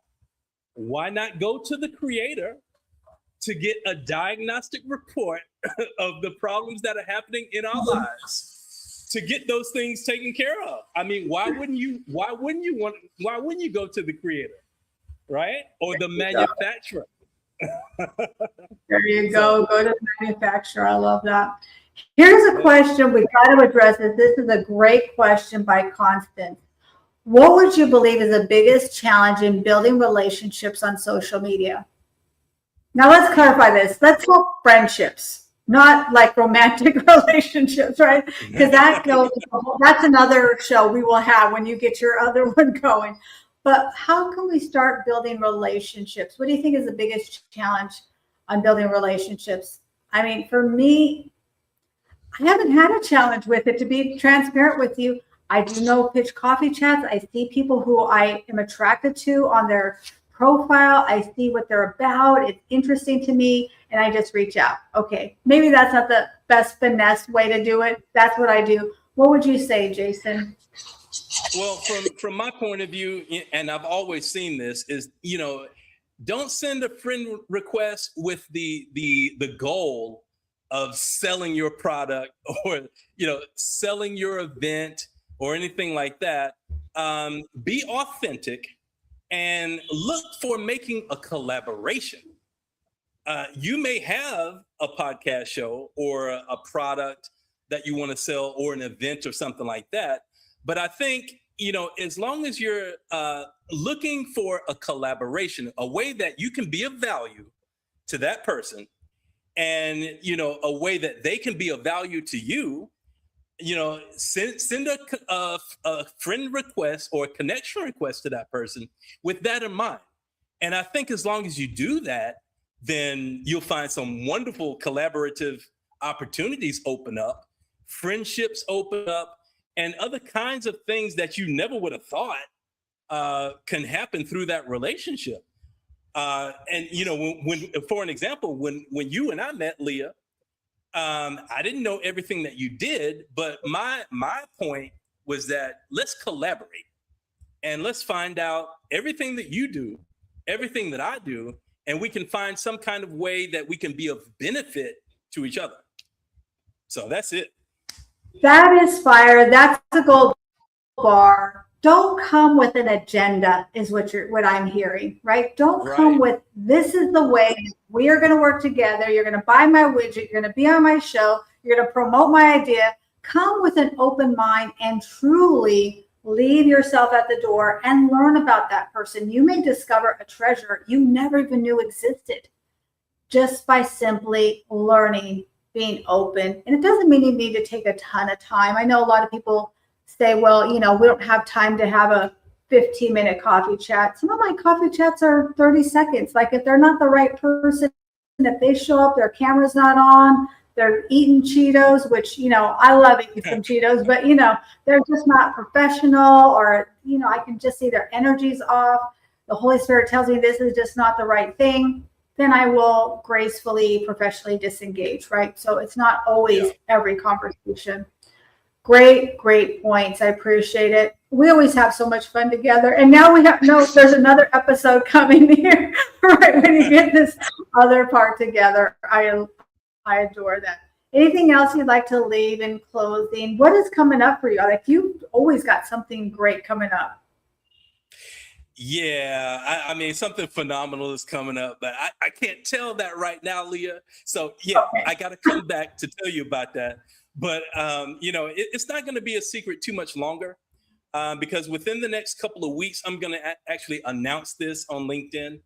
S3: why not go to the creator to get a diagnostic report of the problems that are happening in our lives, to get those things taken care of? I mean, why wouldn't you go to the creator, right? Or the manufacturer?
S2: There you go. Go to the manufacturer. I love that. Here's a question we try to address this. This is a great question by Constance. What would you believe is the biggest challenge in building relationships on social media? Now let's clarify this. Let's talk friendships, not like romantic relationships, right? Because that's another show we will have when you get your other one going. But how can we start building relationships? What do you think is the biggest challenge on building relationships? I mean, for me, I haven't had a challenge with it, to be transparent with you. I do know pitch coffee chats. I see people who I am attracted to on their profile. I see what they're about. It's interesting to me, and I just reach out. Okay, maybe that's not the best finesse way to do it. That's what I do. What would you say, Jason?
S3: Well, from my point of view, and I've always seen this, is don't send a friend request with the goal of selling your product or selling your event or anything like that. Be authentic and look for making a collaboration. You may have a podcast show or a product that you want to sell or an event or something like that. But I think, as long as you're looking for a collaboration, a way that you can be of value to that person, and, a way that they can be of value to you, send a friend request or a connection request to that person with that in mind. And I think as long as you do that, then you'll find some wonderful collaborative opportunities open up, friendships open up, and other kinds of things that you never would have thought can happen through that relationship. And when for an example, when you and I met, Leah, I didn't know everything that you did, but my point was that let's collaborate and let's find out everything that you do, everything that I do, and we can find some kind of way that we can be of benefit to each other. So that's it.
S2: That is fire. That's the gold bar. Don't come with an agenda is what I'm hearing, right? Don't come with, this is the way we are going to work together. You're going to buy my widget. You're going to be on my show. You're going to promote my idea. Come with an open mind and truly leave yourself at the door and learn about that person. You may discover a treasure you never even knew existed just by simply learning, being open. And it doesn't mean you need to take a ton of time. I know a lot of people say, well, we don't have time to have a 15-minute coffee chat. Some of my coffee chats are 30 seconds. Like if they're not the right person, if they show up, their camera's not on, they're eating Cheetos, which, I love eating some Cheetos, but, they're just not professional, or, I can just see their energy's off. The Holy Spirit tells me this is just not the right thing. Then I will gracefully, professionally disengage, right? So it's not always every conversation. Great points. I appreciate it. We always have so much fun together. And now there's another episode coming here, right? When you get this other part together. I adore that. Anything else you'd like to leave in closing? What is coming up for you? Like, you've always got something great coming up.
S3: Yeah, I mean, something phenomenal is coming up, but I can't tell that right now, Leah. So okay. I got to come back to tell you about that. But, it's not going to be a secret too much longer because within the next couple of weeks, I'm going to actually announce this on LinkedIn.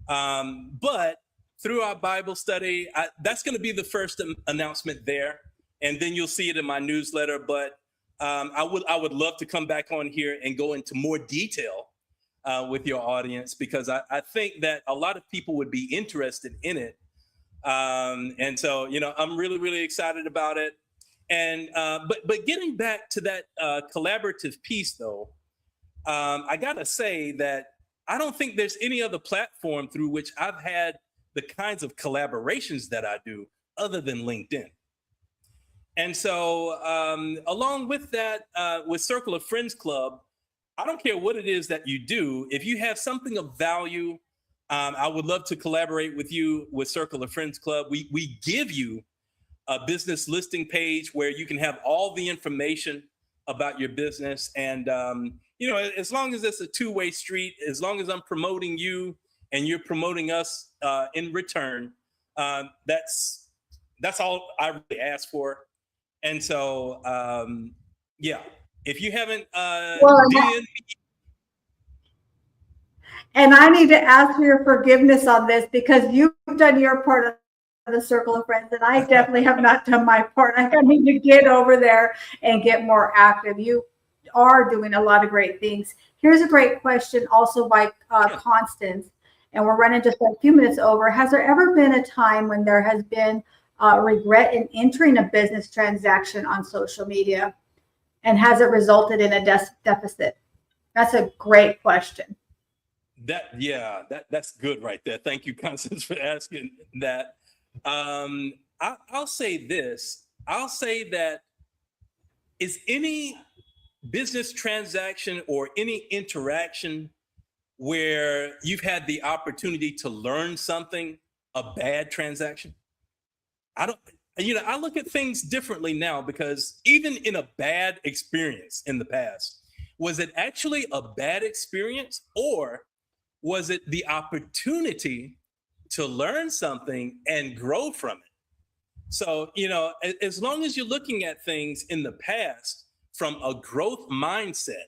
S3: But through our Bible study, that's going to be the first announcement there. And then you'll see it in my newsletter. But I would love to come back on here and go into more detail with your audience, because I think that a lot of people would be interested in it. And so, I'm really, really excited about it. And but getting back to that collaborative piece, though, I gotta say that I don't think there's any other platform through which I've had the kinds of collaborations that I do other than LinkedIn. And so, along with that, with Circle of Friends Club, I don't care what it is that you do. If you have something of value, I would love to collaborate with you with Circle of Friends Club. We give you a business listing page where you can have all the information about your business. And, as long as it's a two-way street, as long as I'm promoting you and you're promoting us in return, that's all I really ask for. And so, if you haven't DM'd
S2: and I need to ask for your forgiveness on this because you've done your part of the Circle of Friends, and I definitely have not done my part. I need to get over there and get more active. You are doing a lot of great things. Here's a great question also by Constance, and we're running just a few minutes over. Has there ever been a time when there has been regret in entering a business transaction on social media, and has it resulted in a deficit? That's a great question.
S3: That's good right there. Thank you, Constance, for asking that. I'll say this. I'll say that is any business transaction or any interaction where you've had the opportunity to learn something a bad transaction? I look at things differently now, because even in a bad experience in the past, was it actually a bad experience, or was it the opportunity to learn something and grow from it? So, as long as you're looking at things in the past from a growth mindset,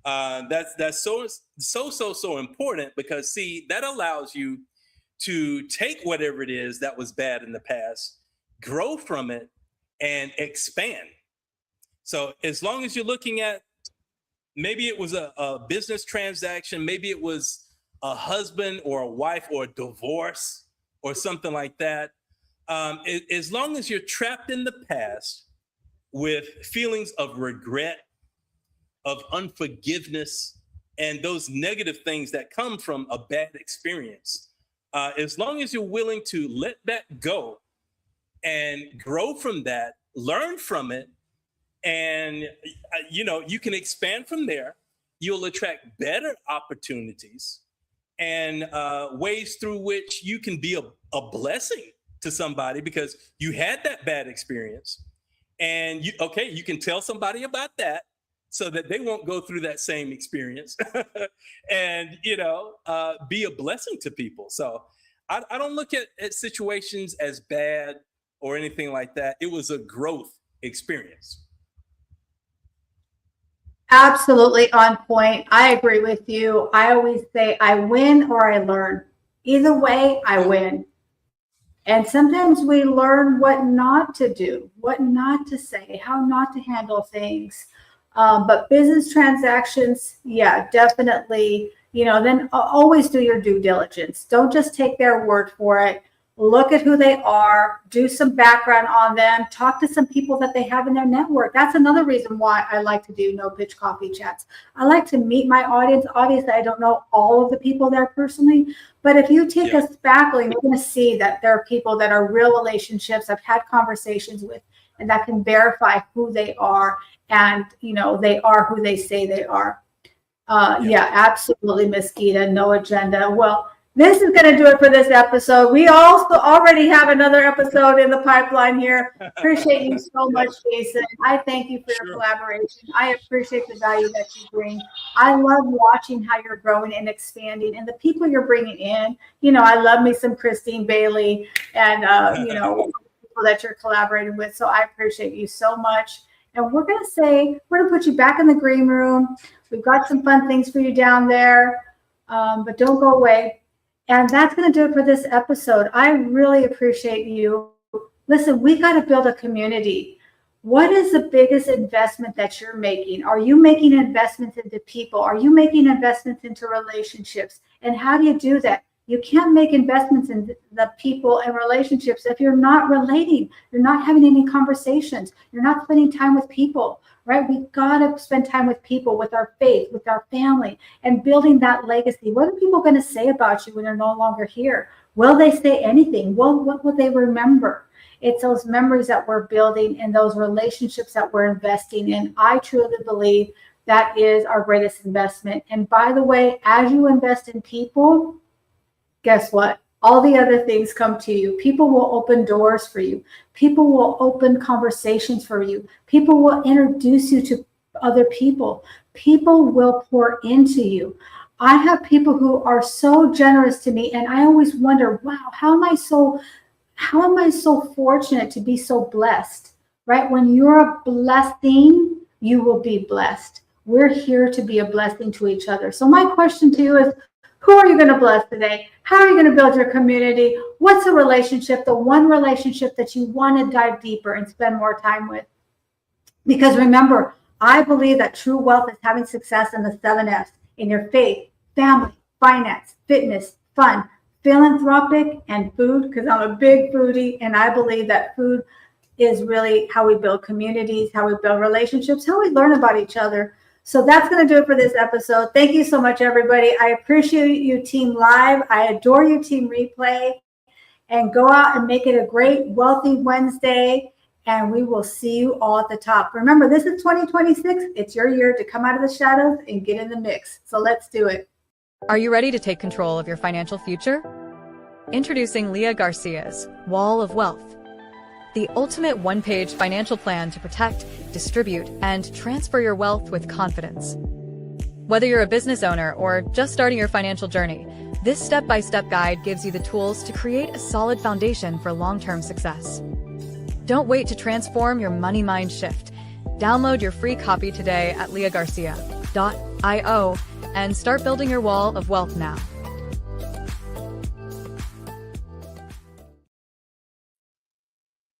S3: that's so important, because see, that allows you to take whatever it is that was bad in the past, grow from it, and expand. So as long as you're looking at, maybe it was a business transaction, maybe it was a husband or a wife or a divorce or something like that, as long as you're trapped in the past with feelings of regret, of unforgiveness, and those negative things that come from a bad experience, as long as you're willing to let that go and grow from that, learn from it, and you can expand from there, you'll attract better opportunities and ways through which you can be a blessing to somebody, because you had that bad experience, and you can tell somebody about that so that they won't go through that same experience and be a blessing to people. So I don't look at situations as bad or anything like that. It was a growth experience.
S2: Absolutely on point. I agree with you. I always say I win or I learn. Either way, I win. And sometimes we learn what not to do, what not to say, how not to handle things. But business transactions, yeah, definitely, then always do your due diligence. Don't just take their word for it. Look at who they are, do some background on them, talk to some people that they have in their network. That's another reason why I like to do no pitch coffee chats. I like to meet my audience. Obviously, I don't know all of the people there personally, but if you take us back, you're going to see that there are people that are real relationships I've had conversations with, and that can verify who they are, and they are who they say they are. Yeah, absolutely, Miss Gita. No agenda. Well, this is going to do it for this episode. We also already have another episode in the pipeline here. Appreciate you so much, Jason. I thank you for your collaboration. I appreciate the value that you bring. I love watching how you're growing and expanding, and the people you're bringing in. I love me some Christine Bailey and, people that you're collaborating with. So I appreciate you so much. And we're going to put you back in the green room. We've got some fun things for you down there, but don't go away. And that's going to do it for this episode. I really appreciate you. Listen, we got to build a community. What is the biggest investment that you're making? Are you making investments into people? Are you making investments into relationships? And how do you do that? You can't make investments in the people and relationships if you're not relating, you're not having any conversations, you're not spending time with people, right? We got to spend time with people, with our faith, with our family, and building that legacy. What are people going to say about you when they're no longer here? Will they say anything? Well, what will they remember? It's those memories that we're building and those relationships that we're investing in. I truly believe that is our greatest investment. And by the way, as you invest in people, guess what? All the other things come to you. People will open doors for you. People will open conversations for you. People will introduce you to other people. People will pour into you. I have people who are so generous to me, and I always wonder, wow, how am I so fortunate to be so blessed, right? When you're a blessing, you will be blessed. We're here to be a blessing to each other. So my question to you is, who are you going to bless today? How are you going to build your community? What's the relationship, the one relationship that you want to dive deeper and spend more time with? Because remember, I believe that true wealth is having success in the 7 F's, in your faith, family, finance, fitness, fun, philanthropic, and food, because I'm a big foodie, and I believe that food is really how we build communities, how we build relationships, how we learn about each other. So that's going to do it for this episode. Thank you so much, everybody. I appreciate you, Team Live. I adore you, Team Replay. And go out and make it a great, wealthy Wednesday. And we will see you all at the top. Remember, this is 2026. It's your year to come out of the shadows and get in the mix. So let's do it.
S4: Are you ready to take control of your financial future? Introducing Leah Garcia's Wall of Wealth, the ultimate one-page financial plan to protect, distribute, and transfer your wealth with confidence. Whether you're a business owner or just starting your financial journey, this step-by-step guide gives you the tools to create a solid foundation for long-term success. Don't wait to transform your money mind shift. Download your free copy today at leahgarcia.io and start building your wall of wealth now.